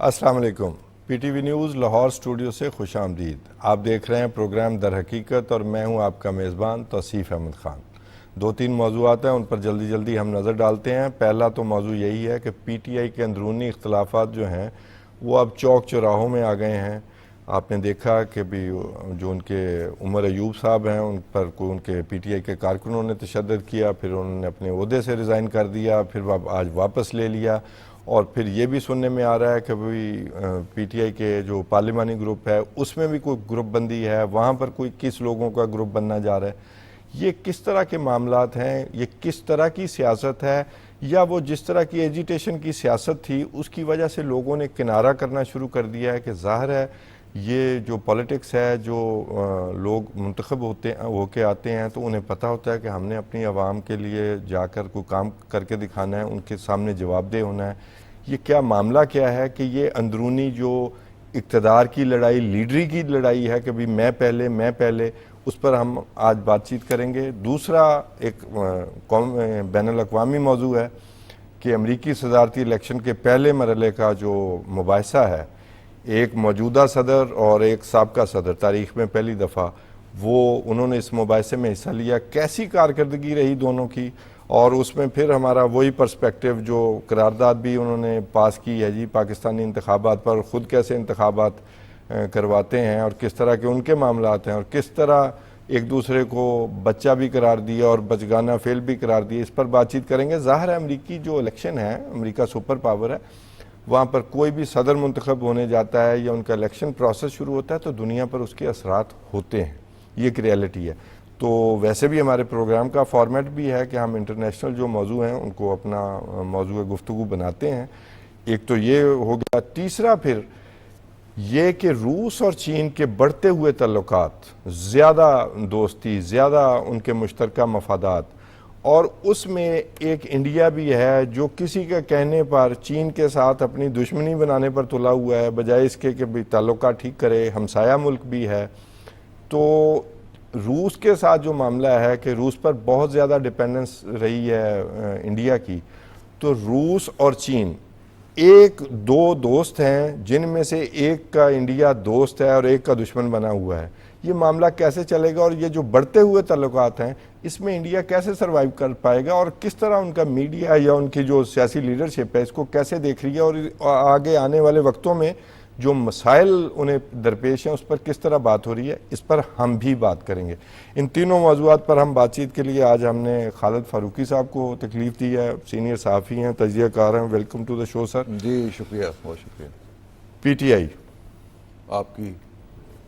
अस्सलाम वालेकुम। PTV news Lahore studio से खुश आमदीद। आप देख रहे हैं प्रोग्राम दर हकीकत और मैं हूं आपका मेज़बान तौसीफ़ अहमद ख़ान। 2-3 मौज़ूआत हैं, उन पर जल्दी जल्दी हम नज़र डालते हैं। पहला तो मौजू यही है कि पीटीआई के अंदरूनी इख्तलाफात जो हैं वो अब चौक चौराहों में आ गए हैं। आपने देखा कि भी जो उनके उमर अयूब साहब हैं उन पर उनके पीटीआई के कारकुनों ने तशद्दुद किया, फिर उन्होंने अपने ओहदे से रिज़ाइन कर दिया, फिर आज वापस ले लिया। और फिर ये भी सुनने में आ रहा है कि भाई पीटीआई के जो पार्लिमानी ग्रुप है उसमें भी कोई ग्रुप बंदी है, वहाँ पर कोई किस लोगों का ग्रुप बनना जा रहा है। ये किस तरह के मामलात हैं, ये किस तरह की सियासत है, या वो जिस तरह की एजिटेशन की सियासत थी उसकी वजह से लोगों ने किनारा करना शुरू कर दिया है कि ज़ाहिर है ये जो पॉलिटिक्स है, जो लोग मुंतखब होके आते हैं तो उन्हें पता होता है कि हमने अपनी आवाम के लिए जाकर कोई काम करके दिखाना है, उनके सामने जवाबदेह होना है। ये क्या मामला क्या है कि ये अंदरूनी जो इक़्तिदार की लड़ाई, लीडरी की लड़ाई है कि भाई मैं पहले, उस पर हम आज बातचीत करेंगे। दूसरा एक बैनुल-अक़वामी मौजू है कि अमरीकी सदारती इलेक्शन के पहले मरहले का जो मुबाहिसा है, एक मौजूदा सदर और एक साबका सदर, तारीख़ में पहली दफ़ा वो उन्होंने इस मुबाहिसे में हिस्सा लिया। कैसी कारकर्दगी रही दोनों की, और उसमें फिर हमारा वही पर्सपेक्टिव जो करारदाद भी उन्होंने पास की है जी पाकिस्तानी इंतखाबात पर, ख़ुद कैसे इंतखाबात करवाते हैं और किस तरह के उनके मामलात हैं और किस तरह एक दूसरे को बच्चा भी करार दिया और बचगाना फेल भी करार दिया, इस पर बातचीत करेंगे। ज़ाहिर है अमरीकी जो इलेक्शन है, अमरीका सुपर पावर है, वहाँ पर कोई भी सदर मुंतखब होने जाता है या उनका इलेक्शन प्रोसेस शुरू होता है तो दुनिया पर उसके असरात होते हैं, ये एक रियलिटी है। तो वैसे भी हमारे प्रोग्राम का फॉर्मेट भी है कि हम इंटरनेशनल जो मौजू हैं उनको अपना मौजू गुफ्तगू बनाते हैं। एक तो ये हो गया। तीसरा फिर ये कि रूस और चीन के बढ़ते हुए तल्लुकात, ज़्यादा दोस्ती, ज़्यादा उनके मुश्तरका मफादात, और उसमें एक इंडिया भी है जो किसी के कहने पर चीन के साथ अपनी दुश्मनी बनाने पर तुला हुआ है, बजाय इसके कि भाई ताल्लुकात ठीक करे, हमसाया मुल्क भी है। तो रूस के साथ जो मामला है कि रूस पर बहुत ज़्यादा डिपेंडेंस रही है इंडिया की, तो रूस और चीन एक दो दोस्त हैं जिनमें से एक का इंडिया दोस्त है और एक का दुश्मन बना हुआ है। ये मामला कैसे चलेगा और ये जो बढ़ते हुए ताल्लुकात हैं इसमें इंडिया कैसे सरवाइव कर पाएगा, और किस तरह उनका मीडिया या उनकी जो सियासी लीडरशिप है इसको कैसे देख रही है, और आगे आने वाले वक्तों में जो मसाइल उन्हें दरपेश हैं उस पर किस तरह बात हो रही है, इस पर हम भी बात करेंगे। इन तीनों मौज़ूआत पर हम बातचीत के लिए आज हमने खालिद फारूकी साहब को तकलीफ़ दी है, सीनियर सहाफ़ी हैं, तजियाकार हैं। Welcome to the show sir. जी शुक्रिया, बहुत शुक्रिया। पीटीआई आपकी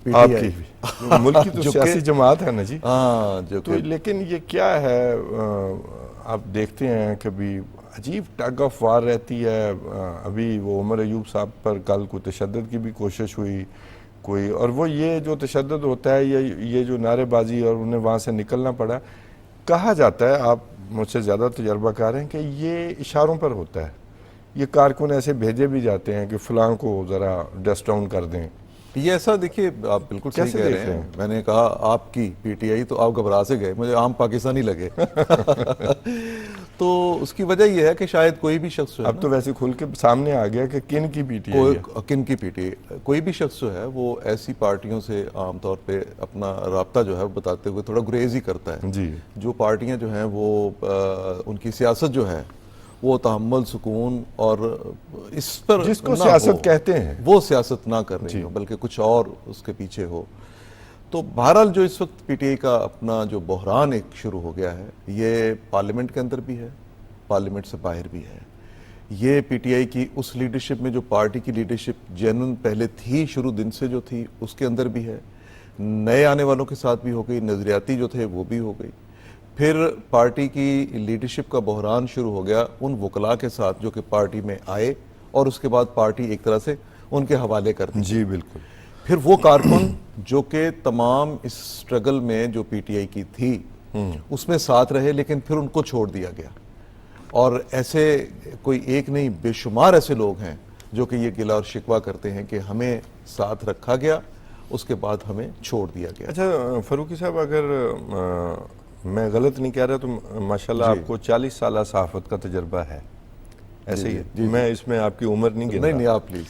मुल्क की तो सियासी जमात है ना जी। हाँ, जो तो लेकिन ये क्या है, आप देखते हैं कभी अजीब टग ऑफ वार रहती है। अभी वो उमर अयूब साहब पर कल को तशद्दुद की भी कोशिश हुई कोई, और वो ये जो तशद्दुद होता है, ये जो नारेबाजी, और उन्हें वहाँ से निकलना पड़ा। कहा जाता है, आप मुझसे ज़्यादा तजर्बाकार हैं, कि ये इशारों पर होता है। ये कारकुन ऐसे भेजे भी जाते हैं कि फ़लाँ को ज़रा डस्ट डाउन कर दें। ये ऐसा, देखिए आप बिल्कुल सही कह रहे हैं। मैंने कहा आपकी पीटीआई, तो आप घबरा से गए, मुझे आम पाकिस्तानी लगे। तो उसकी वजह यह है कि शायद कोई भी शख्स जो है, अब तो वैसे खुल के सामने आ गया कि किन की पीटीआई, किन की पीटीआई, कोई भी शख्स जो है वो ऐसी पार्टियों से आमतौर पे अपना राब्ता जो है वो बताते हुए थोड़ा गुरेज ही करता है जी। जो पार्टियां जो हैं वो उनकी सियासत जो है वो तहम्मुल, सुकून और इस पर जिसको सियासत कहते हैं वो सियासत ना कर रही हो, बल्कि कुछ और उसके पीछे हो। तो बहरहाल जो इस वक्त पीटीआई का अपना जो बहरान एक शुरू हो गया है, ये पार्लियामेंट के अंदर भी है, पार्लियामेंट से बाहर भी है। ये पीटीआई की उस लीडरशिप में जो पार्टी की लीडरशिप जेन्युइन पहले थी, शुरू दिन से जो थी, उसके अंदर भी है। नए आने वालों के साथ भी हो गई, नजरियाती जो थे वो भी हो गई। फिर पार्टी की लीडरशिप का बहरान शुरू हो गया उन वकला के साथ जो कि पार्टी में आए और उसके बाद पार्टी एक तरह से उनके हवाले कर दी। जी बिल्कुल। फिर वो कारकुन जो कि तमाम इस स्ट्रगल में जो पीटीआई की थी उसमें साथ रहे, लेकिन फिर उनको छोड़ दिया गया। और ऐसे कोई एक नहीं, बेशुमार ऐसे लोग हैं जो कि ये गिला और शिकवा करते हैं कि हमें साथ रखा गया, उसके बाद हमें छोड़ दिया गया। अच्छा फारूकी साहब, अगर मैं गलत नहीं कह रहा तो माशाल्लाह आपको 40 साल सहाफत का तजर्बा है, ऐसे ही है? मैं इसमें आपकी उम्र नहीं गिन रहा। नहीं, आप प्लीज।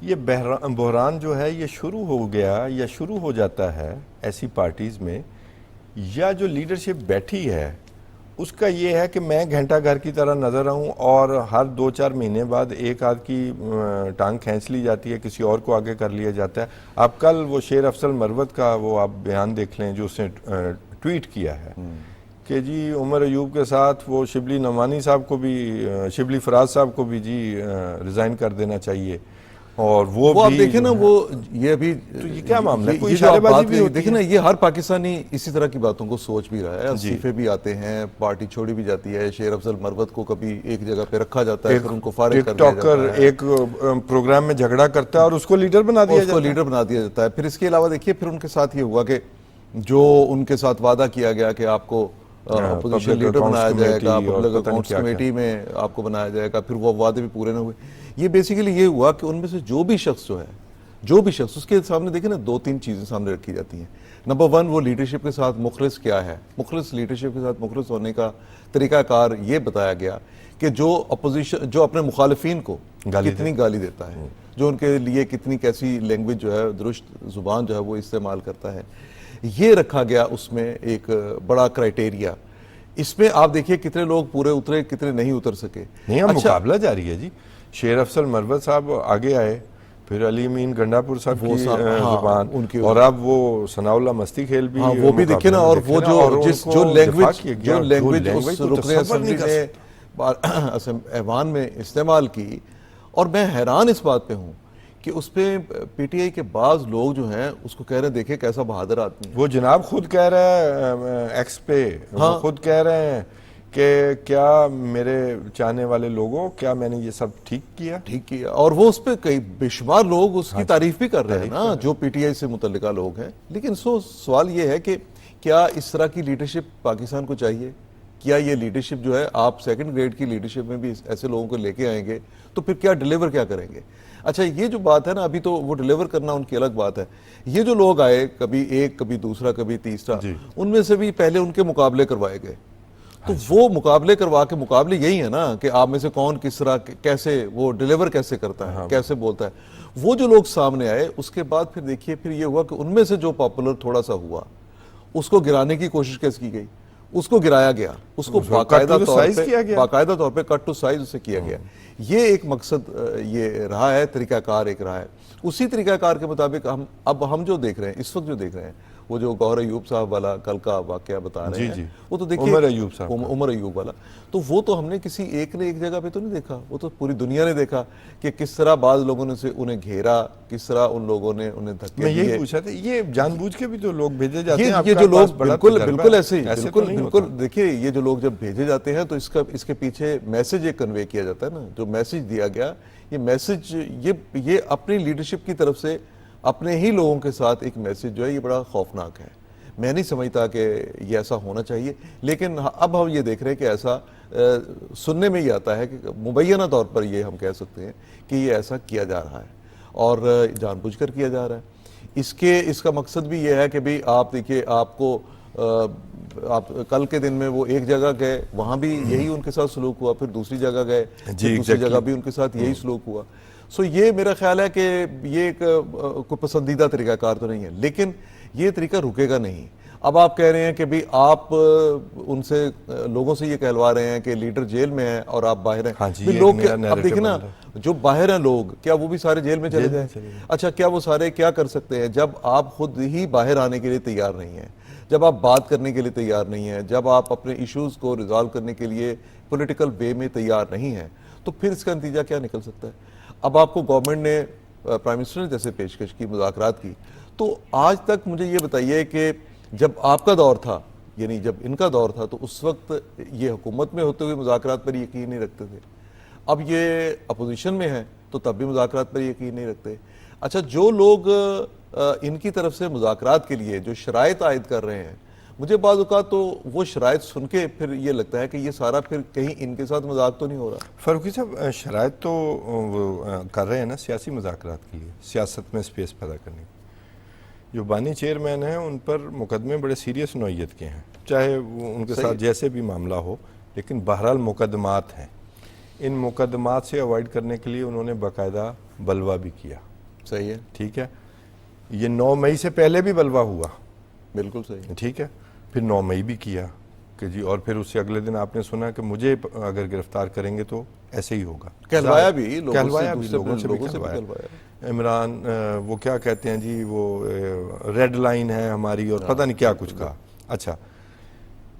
ये बहरान जो है ये शुरू हो गया या शुरू हो जाता है ऐसी पार्टीज़ में, या जो लीडरशिप बैठी है उसका ये है कि मैं घंटा घर की तरह नज़र आऊँ और हर 2-4 महीने बाद एक आध की टांग खींच ली जाती है, किसी और को आगे कर लिया जाता है। आप कल वो शेर अफजल मरवत का वो आप बयान देख लें जो उसने ट्वीट किया है कि जी उमर अयूब के साथ वो शिबली नमानी साहब को भी, शिबली फराज साहब को भी जी रिज़ाइन कर देना चाहिए। और वो आप भी देखें ना, वो ये अभी तो ये क्या मामला है? कोई ये जो आप इशारेबाजी बात भी कही, होती देखिए है? ना, ये हर पाकिस्तानी इसी तरह की बातों को सोच भी रहा है। इस्तीफे भी आते हैं, पार्टी छोड़ी भी जाती है। शेर अफजल मरवत को कभी एक जगह पे रखा जाता है, फिर उनको फारिग कर दिया जाता है। एक प्रोग्राम में झगड़ा करता है और उसको लीडर बना दिया जाता है। लीडर बना दिया जाता है। फिर इसके अलावा देखिए, फिर उनके साथ ये हुआ कि जो उनके साथ वादा किया गया कि आपको अपोजिशन लीडर बनाया जाएगा, पब्लिक अकाउंट्स कमेटी में आपको बनाया जाएगा, फिर वो वादे भी पूरे न हुए। ये बेसिकली ये हुआ कि उनमें से जो भी शख्स उसके सामने देखे ना, 2-3 चीजें सामने रखी जाती हैं। नंबर 1, वो लीडरशिप के साथ मुखलिस क्या है। लीडरशिप के साथ मुखलिस होने का तरीकाकार ये बताया गया कि जो अपोजिशन, जो अपने मुखालिफिन को कितनी गाली देता है, जो उनके लिए कितनी कैसी लैंग्वेज जो है, दुरुस्त जुबान जो है वो इस्तेमाल करता है, ये रखा गया उसमें एक बड़ा क्राइटेरिया। इसमें आप देखिए कितने लोग पूरे उतरे, कितने नहीं उतर सके। नहीं, मुकाबला जारी है जी। शेर अफजल मरवत साहब आगे आए, फिर अली अमीन गंडापुर साहब की जुबान उनकी, और अब वो सनाउल्लाह मस्ती खेल भी, वो भी देखिए ना। और वो जो लैंग्वेज उस रुकने असेंबली ने ऐवान में इस्तेमाल की, और मैं हैरान इस बात पे हूँ कि उस पे पीटीआई के बाज लोग जो हैं उसको कह रहे हैं देखे कैसा बहादुर आदमी है। वो जनाब खुद कह रहा है एक्स पे, वो खुद कह रहे हैं कि क्या मेरे चाहने वाले लोगों, क्या मैंने ये सब ठीक किया। और वो उस पर कई बेशुमार लोग उसकी तारीफ भी कर रहे हैं ना, जो पीटीआई से मुतल्लिका लोग हैं। लेकिन सवाल ये है कि क्या इस तरह की लीडरशिप पाकिस्तान को चाहिए? क्या ये लीडरशिप जो है, आप सेकंड ग्रेड की लीडरशिप में भी ऐसे लोगों को लेके आएंगे तो फिर क्या डिलीवर क्या करेंगे? अच्छा, ये जो बात है ना, अभी तो वो डिलीवर करना उनकी अलग बात है। ये जो लोग आए, कभी एक, कभी दूसरा, कभी तीसरा, उनमें से भी पहले उनके मुकाबले करवाए गए। तो वो मुकाबले करवा के, मुकाबले यही है ना कि आप में से कौन किस तरह कैसे वो डिलीवर कैसे करता है, कैसे बोलता है। वो जो लोग सामने आए, उसके बाद फिर देखिए, फिर ये हुआ कि उनमें से जो पॉपुलर थोड़ा सा हुआ, उसको गिराने की कोशिश कैसे की गई, उसको गिराया गया, उसको बाकायदा तौर पे कट टू साइज उसे किया गया। ये एक मकसद ये रहा है, तरीकाकार एक रहा है। उसी तरीकाकार के मुताबिक हम जो देख रहे हैं, इस वक्त जो देख रहे हैं, वो जो गौहर अयूब साहब वाला कल का वाकया बता रहे हैं, वो तो देखिए उमर अयूब वाला, तो वो तो हमने किसी एक ने एक जगह पे तो नहीं देखा, वो तो पूरी दुनिया ने देखा कि किस तरह बाज लोगों ने से उन्हें घेरा, किस तरह उन लोगों ने उन्हें धक्के दिए। मैं यही पूछा था, ये जानबूझ के भी तो लोग भेजे जाते हैं? ये जो लोग बिल्कुल ऐसे ही, बिल्कुल देखिए, ये जो लोग जब भेजे जाते हैं तो इसके पीछे मैसेज एक कन्वे किया जाता है ना। जो मैसेज दिया गया, ये मैसेज ये अपनी लीडरशिप की तरफ से अपने ही लोगों के साथ एक मैसेज जो है, ये बड़ा खौफनाक है। मैं नहीं समझता कि ये ऐसा होना चाहिए, लेकिन अब हम ये देख रहे हैं कि ऐसा सुनने में ही आता है कि मुबैना तौर पर ये हम कह सकते हैं कि ये ऐसा किया जा रहा है और जानबूझकर किया जा रहा है। इसका मकसद भी ये है कि भाई आप देखिए, आपको आप कल के दिन में वो एक जगह गए, वहाँ भी यही उनके साथ सलूक हुआ, फिर दूसरी जगह गए, दूसरी जगह भी उनके साथ यही सलूक हुआ। सो ये मेरा ख्याल है कि ये एक कोई पसंदीदा तरीकाकार तो नहीं है, लेकिन ये तरीका रुकेगा नहीं। अब आप कह रहे हैं कि भाई आप उनसे लोगों से ये कहलवा रहे हैं कि लीडर जेल में है और आप बाहर हैं। हाँ जी, लोग अब देखिए ना, जो बाहर हैं लोग, क्या वो भी सारे जेल में चले जाएं? अच्छा, क्या वो सारे क्या कर सकते हैं जब आप खुद ही बाहर आने के लिए तैयार नहीं हैं, जब आप बात करने के लिए तैयार नहीं हैं, जब आप अपने इश्यूज को रिजॉल्व करने के लिए पॉलिटिकल वे में तैयार नहीं हैं, तो फिर इसका नतीजा क्या निकल सकता है? अब आपको गवर्नमेंट ने, प्राइम मिनिस्टर ने जैसे पेशकश की, मुज़ाकरात की, तो आज तक मुझे ये बताइए कि जब आपका दौर था, यानी जब इनका दौर था, तो उस वक्त ये हुकूमत में होते हुए मुज़ाकरात पर यकीन नहीं रखते थे। अब ये अपोजिशन में है तो तब भी मुज़ाकरात पर यकीन नहीं रखते। अच्छा, जो लोग इनकी तरफ से मुज़ाकरात के लिए जो शराइत आयद कर रहे हैं, मुझे बाज़ औक़ात तो वो शराइत सुन के फिर ये लगता है कि ये सारा फिर कहीं इनके साथ मजाक तो नहीं हो रहा। फारूकी साहब, शराइत तो वो कर रहे हैं ना सियासी मुज़ाकरात के लिए, सियासत में स्पेस पैदा करने की। जो बानी चेयरमैन हैं उन पर मुकदमे बड़े सीरियस नौइयत के हैं, चाहे वो उनके साथ जैसे भी मामला हो, लेकिन बहरहाल मुकदमात हैं। इन मुकदमात से अवॉइड करने के लिए उन्होंने बाकायदा बलवा भी किया। सही है, ठीक है। ये 9 मई से पहले भी बलवा हुआ, बिल्कुल सही है। ठीक है, फिर 9 मई भी किया कि जी, और फिर उससे अगले दिन आपने सुना कि मुझे अगर गिरफ्तार करेंगे तो ऐसे ही होगा। कहलवाया भी लोगों कहलवाया से, भी, दूसरे लोगों से भी कहलवाया। कहलवाया। इमरान वो क्या कहते हैं जी, वो रेड लाइन है हमारी, और पता नहीं क्या कुछ कहा। अच्छा,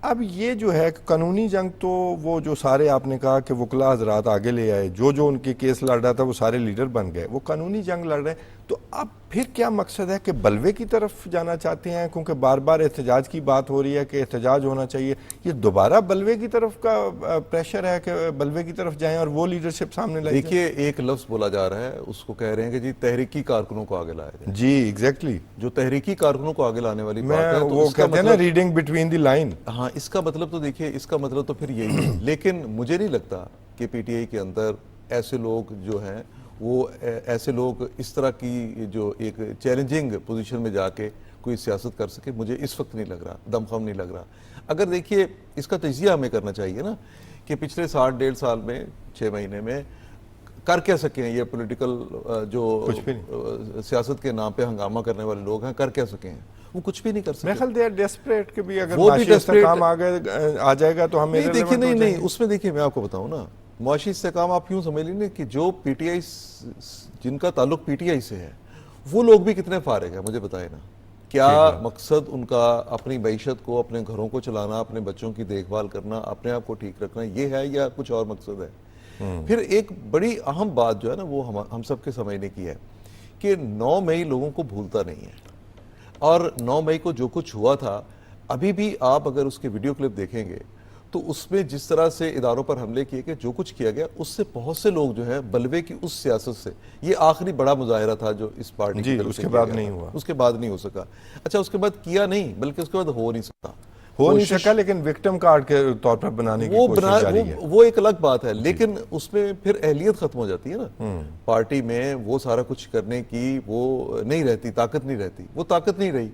अब ये जो है कानूनी जंग, तो वो जो सारे आपने कहा कि वकला हजरात आगे ले आए, जो जो उनके केस लड़ रहा था वो सारे लीडर बन गए, वो कानूनी जंग लड़ रहे हैं। तो अब फिर क्या मकसद है कि बलवे की तरफ जाना चाहते हैं? क्योंकि बार बार एहतजाज की बात हो रही है कि एहतजाज होना चाहिए। ये दोबारा बलवे की तरफ का प्रेशर है कि बलवे की तरफ जाएं और वो लीडरशिप सामने लाए? देखिए, एक लफ्ज बोला जा रहा है, उसको कह रहे हैं कि जी तहरीकी कारकुनों को आगे लाया जाए। जी एग्जैक्टली, जो तहरीकी कारकुनों को आगे लाने वाली बात मैं है, तो वो इसका कहते हैं ना, मतलब, रीडिंग बिटवीन द लाइन। हाँ, इसका मतलब तो देखिए, इसका मतलब तो फिर यही है। लेकिन मुझे नहीं लगता कि पीटीआई के अंदर ऐसे लोग जो हैं, वो ऐसे लोग इस तरह की जो एक चैलेंजिंग पोजीशन में जाके कोई सियासत कर सके। मुझे इस वक्त नहीं लग रहा, दमखम नहीं लग रहा। अगर देखिए, इसका तजिया हमें करना चाहिए ना कि पिछले 60-1.5 साल में, 6 महीने में कर क्या सके हैं ये पॉलिटिकल जो कुछ भी नहीं। सियासत के नाम पे हंगामा करने वाले लोग हैं, कर क्या सके हैं? वो कुछ भी नहीं कर मैं सके। ख्याल दे आर डेस्परेट कि भी अगर वो भी माशी desperate- इस्तेकाम आ जाएगा तो हम नहीं, देखिए, irrelevant नहीं हो नहीं, जाएंगे। उसमें देखिए, मैं आपको बताऊं ना, मुआशी इस्तेकाम आप यूं समझ लीजिए कि जो पीटीआई, जिनका ताल्लुक पीटीआई से है, वो लोग भी कितने फारिग है, मुझे बताए ना। क्या मकसद उनका अपनी मईशत को, अपने घरों को चलाना, अपने बच्चों की देखभाल करना, अपने आप को ठीक रखना, ये है, या कुछ और मकसद है? फिर एक बड़ी अहम बात जो है ना, वो हम सबके समझने की है कि 9 मई लोगों को भूलता नहीं है। और 9 मई को जो कुछ हुआ था, अभी भी आप अगर उसके वीडियो क्लिप देखेंगे तो उसमें जिस तरह से इदारों पर हमले किए गए, जो कुछ किया गया, उससे बहुत से लोग जो है बलवे की उस सियासत से, ये आखिरी बड़ा मुजाहिरा था जो इस पार्टी जी, की तरफ से उसके किया बाद गया नहीं था। हुआ। उसके बाद नहीं हो सका। अच्छा, उसके बाद किया नहीं, बल्कि उसके बाद हो नहीं सका, हो नहीं सका, लेकिन विक्टिम कार्ड के तौर पर बनाने की कोशिश जारी है। वो एक अलग बात है, लेकिन उसमें फिर अहलियत खत्म हो जाती है ना। पार्टी में वो सारा कुछ करने की वो नहीं रहती, ताकत नहीं रहती, वो ताकत नहीं रही,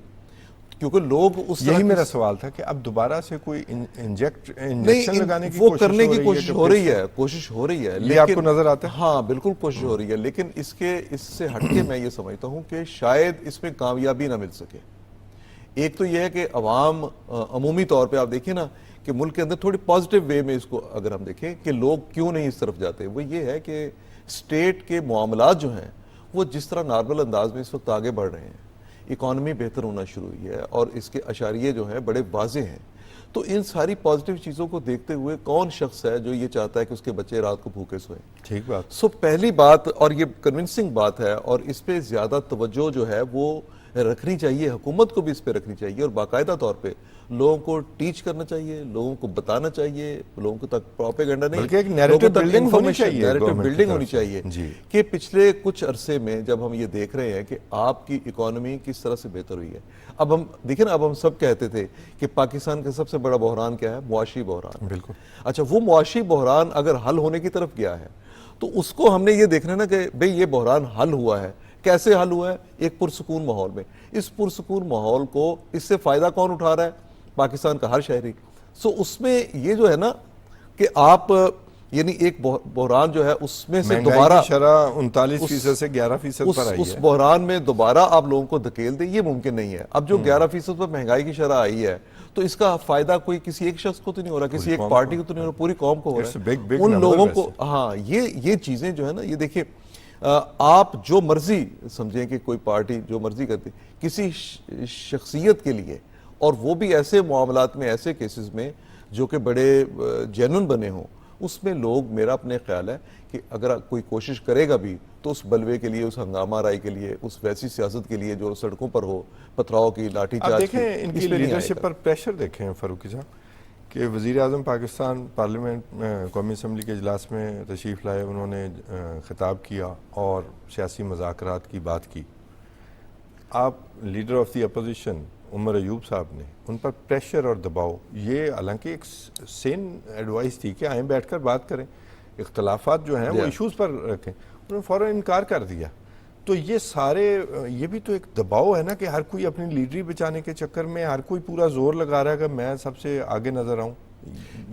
क्योंकि लोग उस यही मेरा सवाल था कि अब दोबारा से कोई इंजेक्शन लगाने की वो कोशिश करने हो की रही कोशिश है हो रही है, कोशिश हो रही है। ये आपको नजर आता है? हाँ, बिल्कुल कोशिश हो रही है, लेकिन इससे हटके मैं ये समझता हूँ कि शायद इसमें कामयाबी ना मिल सके। एक तो यह है कि अवाम अमूमी तौर पे आप देखिए ना कि मुल्क के अंदर थोड़ी पॉजिटिव वे में इसको अगर हम देखें कि लोग क्यों नहीं इस तरफ जाते, वो ये है कि स्टेट के मामलात जो हैं वो जिस तरह नॉर्मल अंदाज में इस वक्त आगे बढ़ रहे हैं, इकॉनमी बेहतर होना शुरू हुई है और इसके अशारिये जो हैं बड़े वाजे हैं। तो इन सारी पॉजिटिव चीज़ों को देखते हुए कौन शख्स है जो ये चाहता है कि उसके बच्चे रात को भूखे सोए? ठीक बात। सो पहली बात, और ये कन्विंसिंग बात है, और इस पे ज़्यादा तवज्जो जो है वो रखनी चाहिए, हुकूमत को भी इस पे रखनी चाहिए, और बाकायदा तौर पे लोगों को टीच करना चाहिए, लोगों को बताना चाहिए, लोगों को तक प्रोपेगेंडा नहीं, बल्कि एक narrative building होनी चाहिए, नैरेटिव government की बिल्डिंग तरफ होनी से। चाहिए जी। कि पिछले कुछ अरसे में जब हम ये देख रहे हैं कि आपकी इकोनॉमी किस तरह से बेहतर हुई है। अब हम देखिए ना, अब हम सब कहते थे कि पाकिस्तान का सबसे बड़ा बहरान क्या है? मुआशी बहरान। बिल्कुल। अच्छा, वो मुआशी बहरान अगर हल होने की तरफ गया है तो उसको हमने ये देखना है ना कि भाई ये बहरान हल हुआ है, कैसे हल हुआ है? एक पुरसुकून माहौल में। इस पुरसुकून माहौल को, इससे फायदा कौन उठा रहा है? पाकिस्तान का हर शहरी। सो उसमें ये जो है ना कि आप यानी एक बहरान जो है उसमें से दोबारा शरह 39% से 11% पर आई उस है। बहरान में दोबारा आप लोगों को धकेल दें, ये मुमकिन नहीं है। अब जो 11% पर महंगाई की शरह आई है तो इसका फायदा कोई किसी एक शख्स को तो नहीं हो रहा, किसी एक पार्टी को तो नहीं हो रहा, पूरी कौम को हो रहा है। big उन number लोगों वैसे। को, हाँ, ये चीजें जो है ना, ये देखिए, आप जो मर्जी समझें कि कोई पार्टी जो मर्जी करती किसी शख्सियत के लिए, और वो भी ऐसे मामलात में, ऐसे केसेस में जो कि बड़े जेन्युइन बने हों, उसमें लोग, मेरा अपने ख्याल है कि अगर कोई कोशिश करेगा भी तो उस बलवे के लिए, उस हंगामा राई के लिए, उस वैसी सियासत के लिए जो सड़कों पर हो, पथराव की, लाठीचार्ज आप की, देखें इनकी इस पे नहीं लीडरशिप आएगा। पर प्रेशर देखें फारूकी साहब कि वज़ीर आज़म पाकिस्तान पार्लियामेंट कौमी असम्बली के इजलास में तशरीफ़ लाए, उन्होंने खिताब किया और सियासी मुज़ाकरात की बात की। आप leader of the opposition Umar Ayub साहब ने उन पर प्रेशर और दबाव, ये हालांकि एक सेन एडवाइस थी कि आए बैठकर बात करें, इख्तलाफात जो हैं वो इश्यूज़ पर रखें, उन्होंने फ़ौरन इनकार कर दिया। तो ये सारे, ये भी तो एक दबाव है ना कि हर कोई अपनी लीडरी बचाने के चक्कर में हर कोई पूरा जोर लगा रहा है कि मैं सबसे आगे नजर आऊं।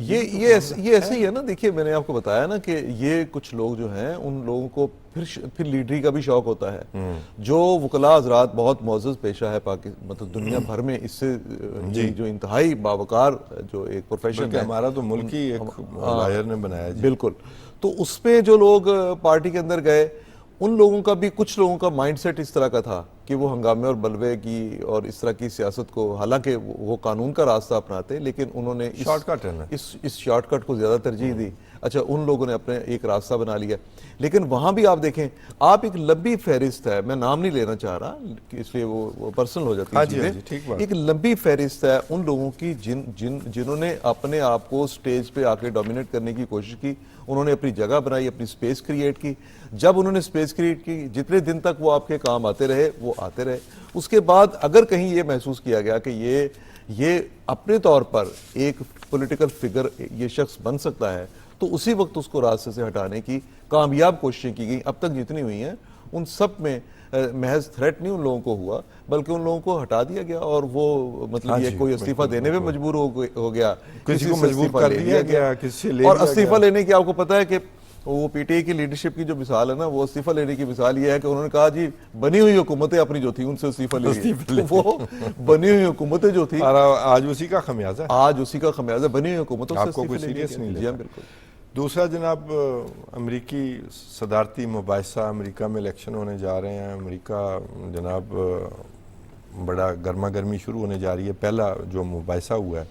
ये ऐसे ही है ना। देखिए मैंने आपको बताया ना कि ये कुछ लोग जो हैं उन लोगों को फिर लीडरी का भी शौक होता है। जो वकला हजरात बहुत मोअज़्ज़ज़ पेशा है पाकिस्तान मतलब दुनिया भर में, इससे ये जो इंतहाई बावकार जो एक प्रोफेशन है, हमारा तो मुल्क ही एक लॉयर ने बनाया जी। बिल्कुल। तो उसमें जो लोग पार्टी के अंदर गए, उन लोगों का भी, कुछ लोगों का माइंडसेट इस तरह का था कि वो हंगामे और बलवे की और इस तरह की सियासत को, हालांकि वो कानून का रास्ता अपनाते, लेकिन उन्होंने शॉर्टकट है ना, इस शॉर्टकट को ज्यादा तरजीह दी। अच्छा, उन लोगों ने अपने एक रास्ता बना लिया। लेकिन वहां भी आप देखें, आप एक लंबी फहरिस्त है, मैं नाम नहीं लेना चाह रहा इसलिए वो पर्सनल हो जाती है चीजें। एक लंबी फहरिस्त है उन लोगों की जिन्होंने अपने आप को स्टेज पे आके डोमिनेट करने की कोशिश की। उन्होंने अपनी जगह बनाई, अपनी स्पेस क्रिएट की। जब उन्होंने स्पेस क्रिएट की, जितने दिन तक वो आपके काम आते रहे वो आते रहे। उसके बाद अगर कहीं ये महसूस किया गया कि ये अपने तौर पर एक पॉलिटिकल फिगर ये शख्स बन सकता है, तो उसी वक्त उसको रास्ते से हटाने की कामयाब कोशिशें की गई। अब तक जितनी हुई हैं उन सब में महज थ्रेट नहीं उन लोगों को हुआ, बल्कि उन लोगों को हटा दिया गया और वो मतलब ये कोई इस्तीफा देने में मजबूर हो गया, किसी को मजबूर कर दिया गया, किसी ले और इस्तीफा लेने की आपको पता है कि वो पीटीआई की लीडरशिप की जो मिसाल है ना, वो इस्तीफा लेने की मिसाल ये है कि उन्होंने कहा जी बनी हुई हुकूमतें अपनी जो थी उनसे इस्तीफा ले वो बनी हुई हुकूमतें जो थी आज उसी का खमियाजा, आज उसी का खमियाजा बनी हुई हुकूमतों से आपको कोई सीरियस नहीं लिया। बिल्कुल। दूसरा जनाब, अमेरिकी सदारती मुबाहिसा, अमेरिका में इलेक्शन होने जा रहे हैं। अमेरिका जनाब बड़ा गर्मा गर्मी शुरू होने जा रही है। पहला जो मुबाहिसा हुआ है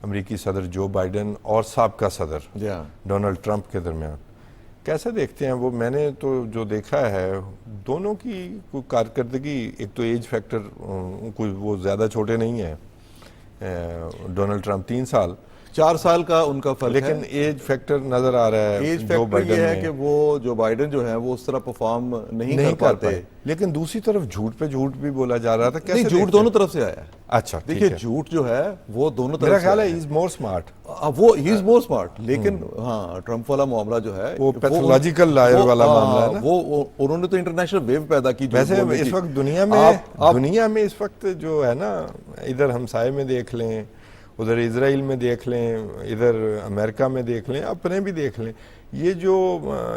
अमेरिकी सदर जो बाइडन और साबका सदर डोनाल्ड ट्रंप के दरमियान, कैसे देखते हैं वो? मैंने तो जो देखा है दोनों की कोई कारकर्दगी, एक तो एज फैक्टर, कोई वो ज़्यादा छोटे नहीं है। डोनाल्ड ट्रंप 3 साल 4 साल का उनका फर्क लेकिन है। एज फैक्टर नजर आ रहा है। एज फैक्टर ये है कि वो जो बाइडन जो है वो उस तरह परफॉर्म नहीं कर पाते। लेकिन दूसरी तरफ झूठ पे झूठ भी बोला जा रहा था। कैसे झूठ दोनों तरफ से आया है। अच्छा, देखिए झूठ जो है वो दोनों तरफ मेरा ख्याल है इज मोर स्मार्ट, वो ही इज मोर स्मार्ट। लेकिन हाँ, ट्रंप वाला मामला जो है वो पैथोलॉजिकल लायर वाला मामला है ना, वो उन्होंने तो इंटरनेशनल वेव पैदा की। वैसे इस वक्त दुनिया में इस वक्त जो है ना, इधर हमसाये में देख लें, उधर इजराइल में देख लें, इधर अमेरिका में देख लें, अपने भी देख लें, ये जो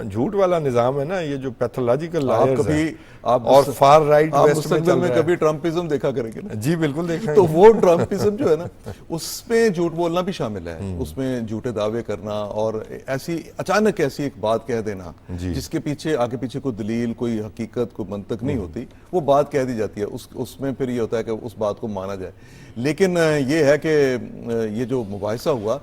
झूठ वाला निजाम है ना, ये जो पैथोलॉजिकल लायर्स हैं और फार राइट वेस्ट में कभी ट्रम्पिज्म देखा करेंगे ना? जी बिल्कुल देखा। तो वो ट्रम्पिज्म जो है ना, उसमें झूठ बोलना भी शामिल है, उसमें झूठे दावे करना और ऐसी अचानक ऐसी एक बात कह देना जिसके पीछे आगे पीछे कोई दलील, कोई हकीकत, कोई मंतक नहीं होती, वो बात कह दी जाती है। उसमें फिर ये होता है कि उस बात को माना जाए। लेकिन ये है कि ये जो मुबाहिसा हुआ,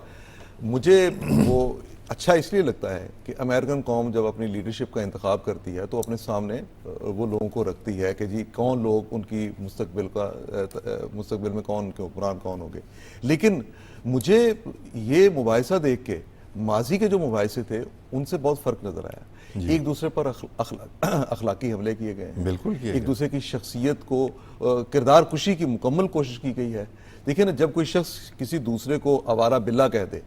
मुझे वो अच्छा इसलिए लगता है कि अमेरिकन कौम जब अपनी लीडरशिप का इंतखाब करती है तो अपने सामने वो लोगों को रखती है कि जी कौन लोग उनकी मुस्तकबिल में कौन के हुक्मरान कौन होंगे। लेकिन मुझे ये मुबाहिसा देख के माजी के जो मुबाहिसे थे उनसे बहुत फ़र्क नज़र आया। एक दूसरे पर अखलाकी हमले किए गए हैं, बिल्कुल किए, एक दूसरे की शख्सियत को किरदार कुशी की मुकम्मल कोशिश की गई है। देखिए ना, जब कोई शख्स किसी दूसरे को आवारा बिल्ला कह दे,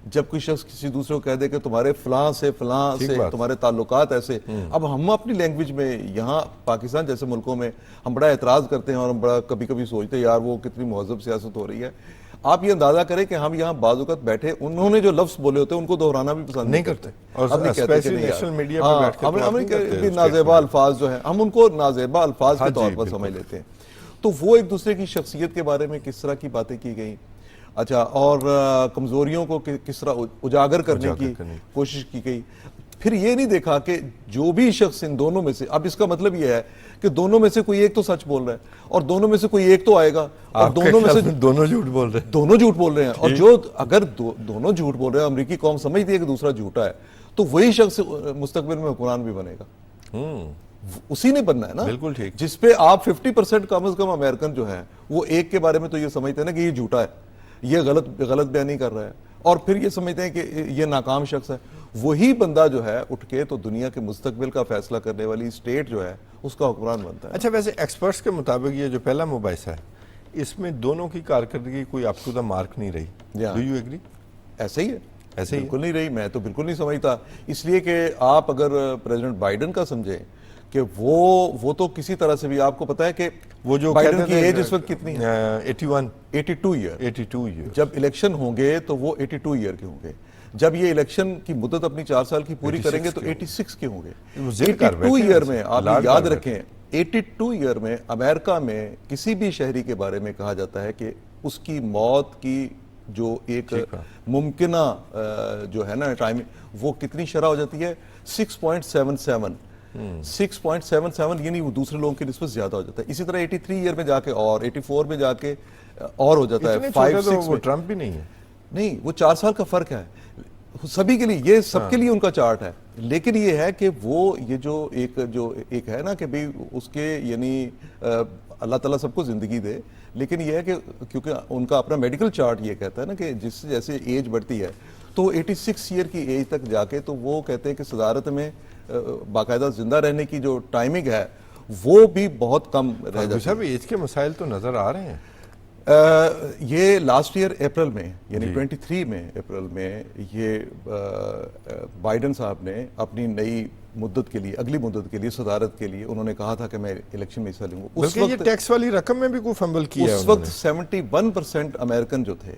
जब कोई शख्स किसी दूसरे को कह दे कि तुम्हारे फलां से तुम्हारे ताल्लुकात ऐसे। अब हम अपनी लैंग्वेज में यहाँ पाकिस्तान जैसे मुल्कों में हम बड़ा एतराज़ करते हैं और हम बड़ा कभी कभी सोचते हैं यार वो कितनी महज़ब सियासत हो रही है। आप ये अंदाजा करें कि हम यहाँ बाज़-औक़ात बैठे उन्होंने जो लफ्ज़ बोले होते हैं उनको दोहराना भी पसंद नहीं करते। और स्पेशली नेशनल मीडिया पे बैठ के नाज़ेबा अल्फाज जो है हम उनको नाज़ेबा अल्फाज के तौर पर समझ लेते हैं। तो वो एक दूसरे की शख्सियत के बारे में किस तरह की बातें की गई, अच्छा, और कमजोरियों को किस तरह उजागर करने की कोशिश की गई। फिर ये नहीं देखा कि जो भी शख्स इन दोनों में से, अब इसका मतलब ये है कि दोनों में से कोई एक तो सच बोल रहा है और दोनों में से कोई एक तो आएगा और दोनों में से दोनों झूठ बोल रहे हैं, दोनों झूठ बोल रहे हैं। और जो अगर दोनों झूठ बोल रहे हैं, अमेरिकी कौम समझती है कि दूसरा झूठा है, तो वही शख्स मुस्तकबिल में हुक्मरान भी बनेगा। उसी ने बनना है ना, बिल्कुल ठीक। जिसपे आप 50% कम से कम अमेरिकन जो है वो एक के बारे में तो ये समझते हैं ना कि ये झूठा है, ये गलत बयानी कर रहा है, और फिर ये समझते हैं कि ये नाकाम शख्स है। वही बंदा जो है उठ के तो दुनिया के मुस्तकबिल का फैसला करने वाली स्टेट जो है उसका हुक्मरान बनता है। अच्छा, वैसे एक्सपर्ट्स के मुताबिक ये जो पहला मुबाहिसा है इसमें दोनों की कारकर्दगी कोई अप टू द मार्क नहीं रही। Do you agree? ऐसे ही है, ऐसे ही बिल्कुल नहीं रही। मैं तो बिल्कुल नहीं समझता, इसलिए कि आप अगर प्रेसिडेंट बाइडन का समझें कि वो तो किसी तरह से भी, आपको पता है कि वो जो बाइडेन कहते की थे, एज इस वक्त कितनी है? 81 82 ईयर। 82 ईयर। जब इलेक्शन होंगे तो वो 82 ईयर के होंगे। जब ये इलेक्शन की मुद्दत अपनी 4 साल की पूरी 86 करेंगे तो के 86 के होंगे। वो जिद कर 82 बैठे ईयर हैं, में आप लाड ये याद कर बैठे। रखें, 82 ईयर में अमेरिका में किसी भी शहरी के बारे में कहा जाता है कि उसकी मौत की जो एक मुमकिना जो है ना टाइम, वो कितनी शरह हो जाती है, 6.77। 6.77 यानी वो दूसरे लोगों की निस्बत ज्यादा हो जाता है। इसी तरह 83 ईयर में जाके और 84 में जाके और हो जाता है। इतने 5 छोटे तो 6 वो में ट्रम्प भी नहीं है। नहीं, वो 4 साल का फर्क है सभी के लिए, ये सबके लिए उनका चार्ट है। लेकिन ये है कि वो ये जो एक है ना कि भाई उसके यानी अल्लाह ताला सबको जिंदगी दे, लेकिन ये है कि क्योंकि उनका अपना मेडिकल चार्ट ये कहता है ना कि जिससे जैसे एज बढ़ती है तो 86 ईयर की एज तक जाके तो वो कहते हैं कि सदारत में बाकायदा जिंदा रहने की जो टाइमिंग है वो भी बहुत कम रह जाती है। साहब एज के मसाइल तो नजर आ रहे हैं। ये लास्ट ईयर अप्रैल में यानी 23 में अप्रैल में ये बाइडेन साहब ने अपनी नई मुद्दत के लिए, अगली मुद्दत के लिए, सदारत के लिए उन्होंने कहा था कि मैं इलेक्शन में हिस्सा लूंगा। उस वक्त ये टैक्स वाली रकम में भी कोई फंबल किया है उस वक्त 71% अमेरिकन जो थे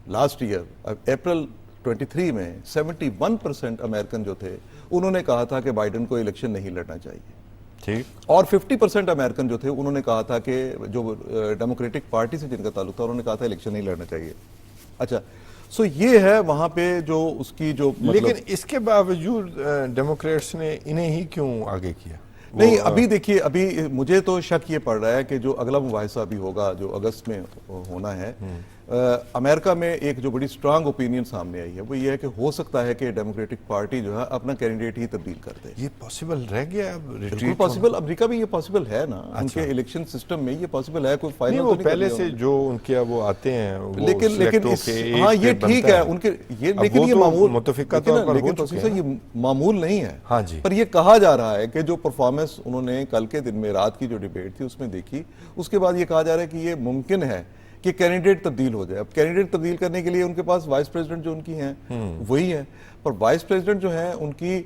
लास्ट ईयर अप्रैल 23 में 71% अमेरिकन जो थे उन्होंने कहा था कि बाइडेन को इलेक्शन नहीं लड़ना चाहिए। ठीक। और 50% अमेरिकन जो थे उन्होंने कहा था कि जो डेमोक्रेटिक पार्टी से जिनका ताल्लुक था उन्होंने कहा था इलेक्शन नहीं लड़ना चाहिए। अच्छा, सो ये है वहां पे जो उसकी जो लेकिन इसके बावजूद डेमोक्रेट्स ने इन्हें ही क्यों आगे किया? नहीं, अभी देखिए, अभी मुझे तो शक ये पड़ रहा है कि जो अगला मुबाहिसा अभी होगा जो अगस्त में होना है, अमेरिका में एक जो बड़ी स्ट्रांग ओपिनियन सामने आई है वो ये है कि हो सकता है कि डेमोक्रेटिक पार्टी जो है अपना कैंडिडेट ही तब्दील कर दे। ये पॉसिबल रह गया अब? बिल्कुल पॉसिबल, अमेरिका में ये पॉसिबल है ना। उनके इलेक्शन सिस्टम में ये पॉसिबल है। कोई फाइनल वो तो पहले से जो उनके वो आते हैं वो लेकिन हाँ ये ठीक है उनके ये, लेकिन ये मामूल मुतफिका तौर पर हो चुके हैं। ये मामूल नहीं है। हाँ जी। पर ये कहा जा रहा है कि जो परफॉर्मेंस उन्होंने कल के दिन में, रात की जो डिबेट थी उसमें देखी, उसके बाद ये कहा जा रहा है कि ये मुमकिन है कि कैंडिडेट तब्दील हो जाए। अब कैंडिडेट तब्दील करने के लिए उनके पास वाइस प्रेसिडेंट जो उनकी हैं वही है, पर वाइस प्रेसिडेंट जो है उनकी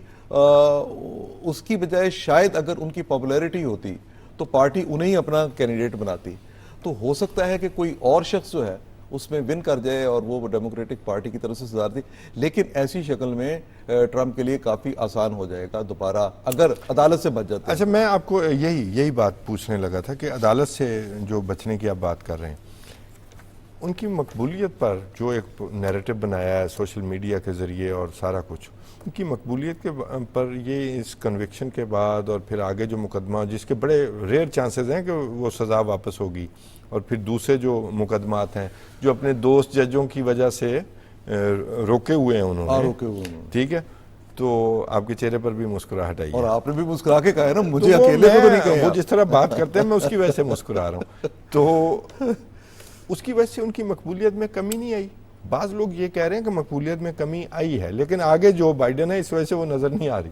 उसकी बजाय शायद अगर उनकी पॉपुलैरिटी होती तो पार्टी उन्हें ही अपना कैंडिडेट बनाती। तो हो सकता है कि कोई और शख्स जो है उसमें विन कर जाए और वो डेमोक्रेटिक पार्टी की तरफ से सदारती, लेकिन ऐसी शक्ल में ट्रंप के लिए काफी आसान हो जाएगा दोबारा अगर अदालत से बच जाता है। अच्छा, मैं आपको यही बात पूछने लगा था कि अदालत से जो बचने की आप बात कर रहे हैं, उनकी मकबूलियत पर जो एक नैरेटिव बनाया है सोशल मीडिया के ज़रिए और सारा कुछ, उनकी मकबूलियत के पर ये इस कन्विक्शन के बाद और फिर आगे जो मुकदमा, जिसके बड़े रेयर चांसेस हैं कि वो सज़ा वापस होगी, और फिर दूसरे जो मुकदमात हैं जो अपने दोस्त जजों की वजह से रोके हुए हैं उन्होंने, ठीक है, तो आपके चेहरे पर भी मुस्कुराहट आई और है। आपने भी मुस्कुरा के कहा है ना, मुझे अकेले को तो नहीं कहा। वो जिस तरह बात करते हैं मैं उसकी वजह से मुस्कुरा रहा हूँ, तो उसकी वजह से उनकी मकबूलियत में कमी नहीं आई। बाज लोग ये कह रहे हैं कि मकबूलियत में कमी आई है, लेकिन आगे जो बाइडेन है इस वजह से वो नजर नहीं आ रही।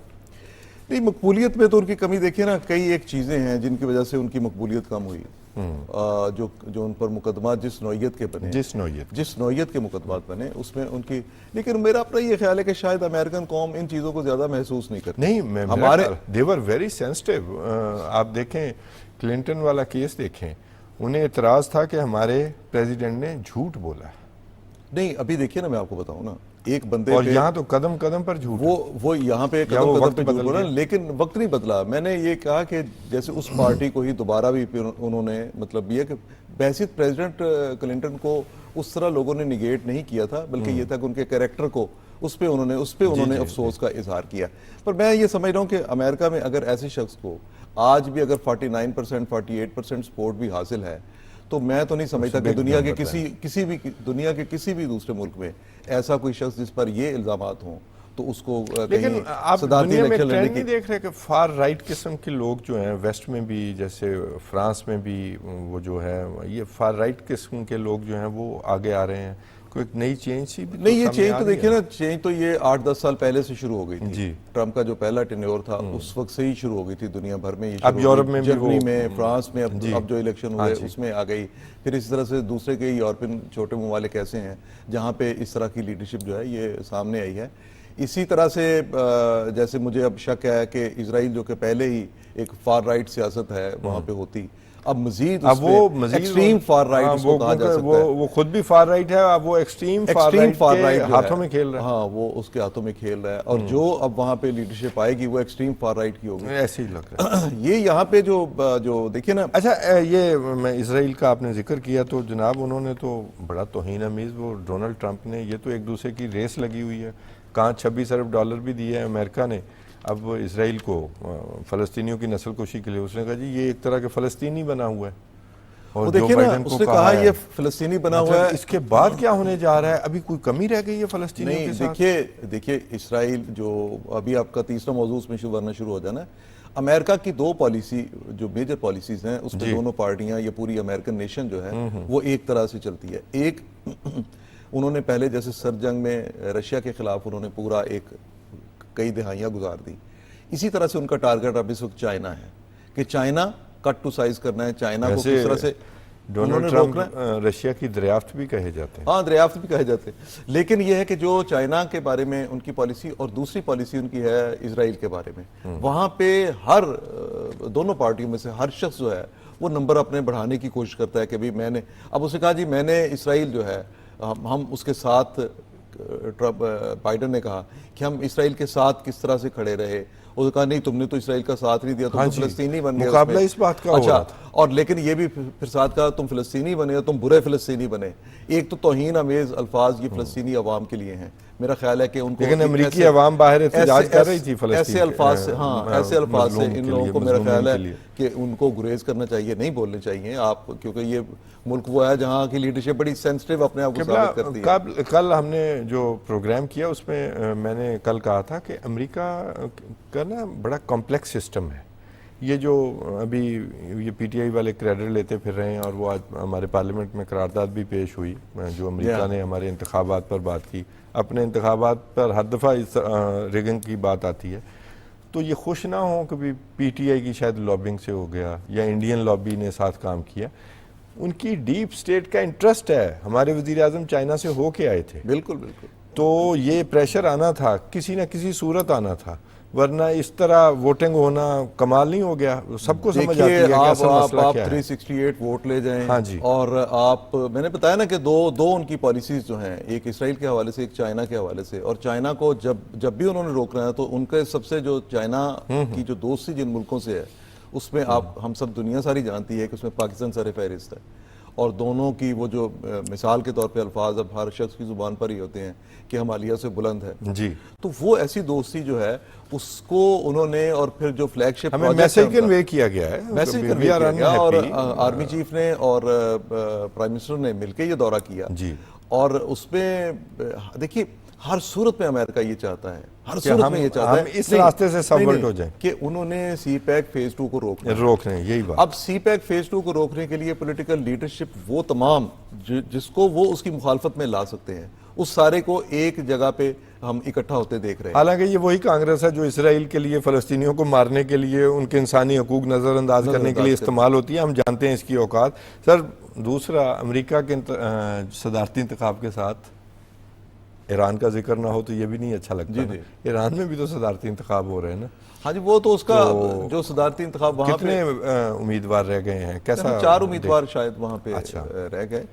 नहीं, मकबूलियत में तो उनकी कमी देखिए ना, कई एक चीजें हैं जिनकी वजह से उनकी मकबूलियत कम हुई। जो उन पर मुकदमा जिस नौयत के बने, जिस नौयत के मुकदमात बने उसमें उनकी, लेकिन मेरा अपना ये ख्याल है कि शायद अमेरिकन कौम इन चीजों को ज्यादा महसूस नहीं करती। नहीं, हमारे देवर वेरी सेंसिटिव। आप देखें क्लिंटन वाला केस देखें, उन्हें इतराज था कि हमारे प्रेसिडेंट ने झूठ बोला। नहीं, अभी देखिए ना, मैं आपको बताऊं ना, एक बंदे और यहाँ तो कदम कदम पर झूठ, वो यहाँ पे कदम कदम पे झूठ बोला, लेकिन वक्त नहीं बदला। मैंने ये कहा कि जैसे उस पार्टी को ही दोबारा भी उन्होंने, मतलब ये कि बहसीत प्रेसिडेंट क्लिंटन को उस तरह लोगों ने निगेट नहीं किया था, बल्कि ये था कि उनके कैरेक्टर को उस पे उन्होंने अफसोस का इजहार किया। पर मैं ये समझ रहा हूँ कि अमेरिका में अगर ऐसे शख्स को आज भी अगर 49% 48% सपोर्ट भी हासिल है, तो मैं तो नहीं समझता कि दुनिया के किसी भी दूसरे मुल्क में ऐसा कोई शख्स जिस पर ये इल्जामात हों तो उसको लेकिन आप दुनिया में ट्रेंड नहीं देख रहे कि फार राइट किस्म के लोग जो हैं वेस्ट में भी, जैसे फ्रांस में भी वो जो है ये फार राइट किस्म के लोग जो हैं वो आगे आ रहे हैं? कोई नई चेंज सी भी नहीं, ये चेंज तो देखिए ना, चेंज तो ये 8-10 साल पहले से शुरू हो गई थी। जी। ट्रंप का जो पहला टेन्योर था उस वक्त से ही शुरू हो गई थी दुनिया भर में। ये अब यूरोप में, जर्मनी में, फ्रांस में अब जो इलेक्शन हुए उसमें आ गई। फिर इस तरह से दूसरे कई यूरोपियन छोटे ममालिक ऐसे हैं जहाँ पे इस तरह की लीडरशिप जो है ये सामने आई है। इसी तरह से जैसे मुझे अब शक है कि इजराइल जो कि पहले ही एक फार राइट सियासत है वहां पे होती, अब मजीद अब वो मजीद एक्सट्रीम फार राइट हाँ, उसको कहा जा सकता है। वो खुद भी फार राइट है, अब वो एक्सट्रीम फार राइट के हाथों में खेल रहा है। हाँ, वो उसके हाथों में खेल रहा है, और जो अब वहां पे लीडरशिप आएगी वो एक्सट्रीम फार राइट की होगी, ऐसे ही लग रहा है। ये यहाँ पे जो देखिए ना। अच्छा, ये मैं इसराइल का आपने जिक्र किया तो जनाब उन्होंने तो बड़ा तौहीन अमीज़, वो डोनाल्ड ट्रंप ने, ये तो एक दूसरे की रेस लगी हुई है, कहाँ $26 अरब भी दिए हैं अमेरिका ने अब इसराइल को फ़लस्तीनियों की नस्लकुशी के लिए। उसने कहा जी ये एक तरह के फ़लस्तीनी बना हुआ है, और वो देखिए ना, उसने कहा ये फ़लस्तीनी बना हुआ है। इसके बाद क्या होने जा रहा है? अभी कोई कमी रह गई है फ़लस्तीनियों के साथ? देखिए इसराइल जो अभी आपका तीसरा मौजूद उसमें शुरू हो जाना है, अमेरिका की दो पॉलिसी जो मेजर पॉलिसीज हैं उसमें दोनों पार्टियां, ये पूरी अमेरिकन नेशन जो है वो एक तरह से चलती है। एक उन्होंने पहले जैसे सर्द जंग में रशिया के खिलाफ उन्होंने पूरा कई दहाइयां गुजार दी, इसी तरह से उनका टारगेट अब इस वक्त चाइना है कि चाइना कट टू साइज करना है, चाइना को किस तरह से डोनाल्ड ट्रंप रशिया की दरियाफ्त भी कहे जाते हैं। हाँ, दरियाफ्त भी कहे जाते हैं, लेकिन यह है कि जो चाइना के बारे में उनकी पॉलिसी और दूसरी पॉलिसी उनकी है इजराइल के बारे में, वहां पे दोनों पार्टियों में से हर शख्स जो है वो नंबर अपने बढ़ाने की कोशिश करता है कि भाई मैंने, अब उसने कहा जी मैंने इसराइल जो है हम उसके साथ, बाइडन ने कहा कि हम इसराइल के साथ किस तरह से खड़े रहे, उसने कहा नहीं तुमने तो इसराइल का साथ नहीं दिया, तुम तो फिलिस्तीनी बन गए। मुकाबला इस बात का अच्छा, और लेकिन ये भी फिर साथ कहा तुम फिलिस्तीनी बने, तुम बुरे फिलिस्तीनी बने। एक तो तौहीन अमेज अल्फाज ये फिलिस्तीनी अवाम के लिए हैं, मेरा ख्याल है कि उनको, लेकिन अमेरिकी अवाम बाहर एहतजाज कर रही थी ऐसे अल्फाज से, हाँ ऐसे अल्फाज से इन लोगों को मेरा ख्याल है कि उनको गुरेज करना चाहिए, नहीं बोलने चाहिए आप, क्योंकि ये मुल्क वो है जहाँ की लीडरशिप बड़ी सेंसिटिव अपने आप को साबित करती है। कल हमने जो प्रोग्राम किया उसमें मैंने कल कहा था कि अमेरिका का ना बड़ा कॉम्प्लेक्स सिस्टम है। ये जो अभी ये पीटीआई वाले क्रेडिट लेते फिर रहे हैं, और वो आज हमारे पार्लियामेंट में करारदाद भी पेश हुई जो अमेरिका ने हमारे इंतखाबात पर बात की। अपने इंतखाबात पर हर दफ़ा इस रिगिंग की बात आती है, तो ये खुश ना हो कि पीटीआई की शायद लॉबिंग से हो गया या इंडियन लॉबी ने साथ काम किया। उनकी डीप स्टेट का इंटरेस्ट है, हमारे वज़ीर आज़म चाइना से हो के आए थे, बिल्कुल बिल्कुल, तो ये प्रेशर आना था, किसी ना किसी सूरत आना था, वरना इस तरह वोटिंग होना कमाल नहीं हो गया। सबको समझ आती है कि असल मसला क्या है। 368 वोट ले जाएं, हाँ जी, और आप, मैंने बताया ना कि दो उनकी पॉलिसीज जो हैं, एक इसराइल के हवाले से, एक चाइना के हवाले से, और चाइना को जब भी उन्होंने रोकना है तो उनके सबसे जो चाइना की जो दोस्ती जिन मुल्कों से है उसमें हम सब दुनिया सारी जानती है कि उसमें पाकिस्तान सर फहरिस्त है, और दोनों की वो जो मिसाल के तौर पे अल्फाज अब हर शख्स की जुबान पर ही होते हैं कि हम आलिया से बुलंद है जी, तो वो ऐसी दोस्ती जो है उसको उन्होंने, और फिर जो फ्लैगशिप हमें मैसेज कन्वे किया गया है, मैसेज कन्वे किया गया, और आर्मी चीफ ने और प्राइम मिनिस्टर ने मिलकर ये दौरा किया जी, और उसमें देखिए हर सूरत में अमेरिका ये चाहता है, हर सूरत में ये चाहता है इस रास्ते से सबवर्ट हो जाए कि उन्होंने CPEC फेज 2 को रोकना है, यही बात। अब CPEC फेज 2 को रोकने के लिए पॉलिटिकल लीडरशिप वो तमाम जिसको वो उसकी मुखालफत में ला सकते हैं, उस सारे को एक जगह पे हम इकट्ठा होते देख रहे हैं। हालांकि ये वही कांग्रेस है जो इसराइल के लिए, फलस्तीनियों को मारने के लिए, उनके इंसानी हकूक नज़रअंदाज करने के लिए इस्तेमाल होती है, हम जानते हैं इसकी औकात। सर, दूसरा अमेरिका के सदारती इंतखाब के साथ ईरान का जिक्र ना हो तो ये भी नहीं अच्छा लगता है। ईरान में भी तो सदारती इंतखाब हो रहे हैं ना। हाँ जी, वो तो उसका जो सदारती इंतखाब वहाँ कितने उम्मीदवार रह गए हैं, कैसा? 4 उम्मीदवार शायद वहाँ पे रह गए।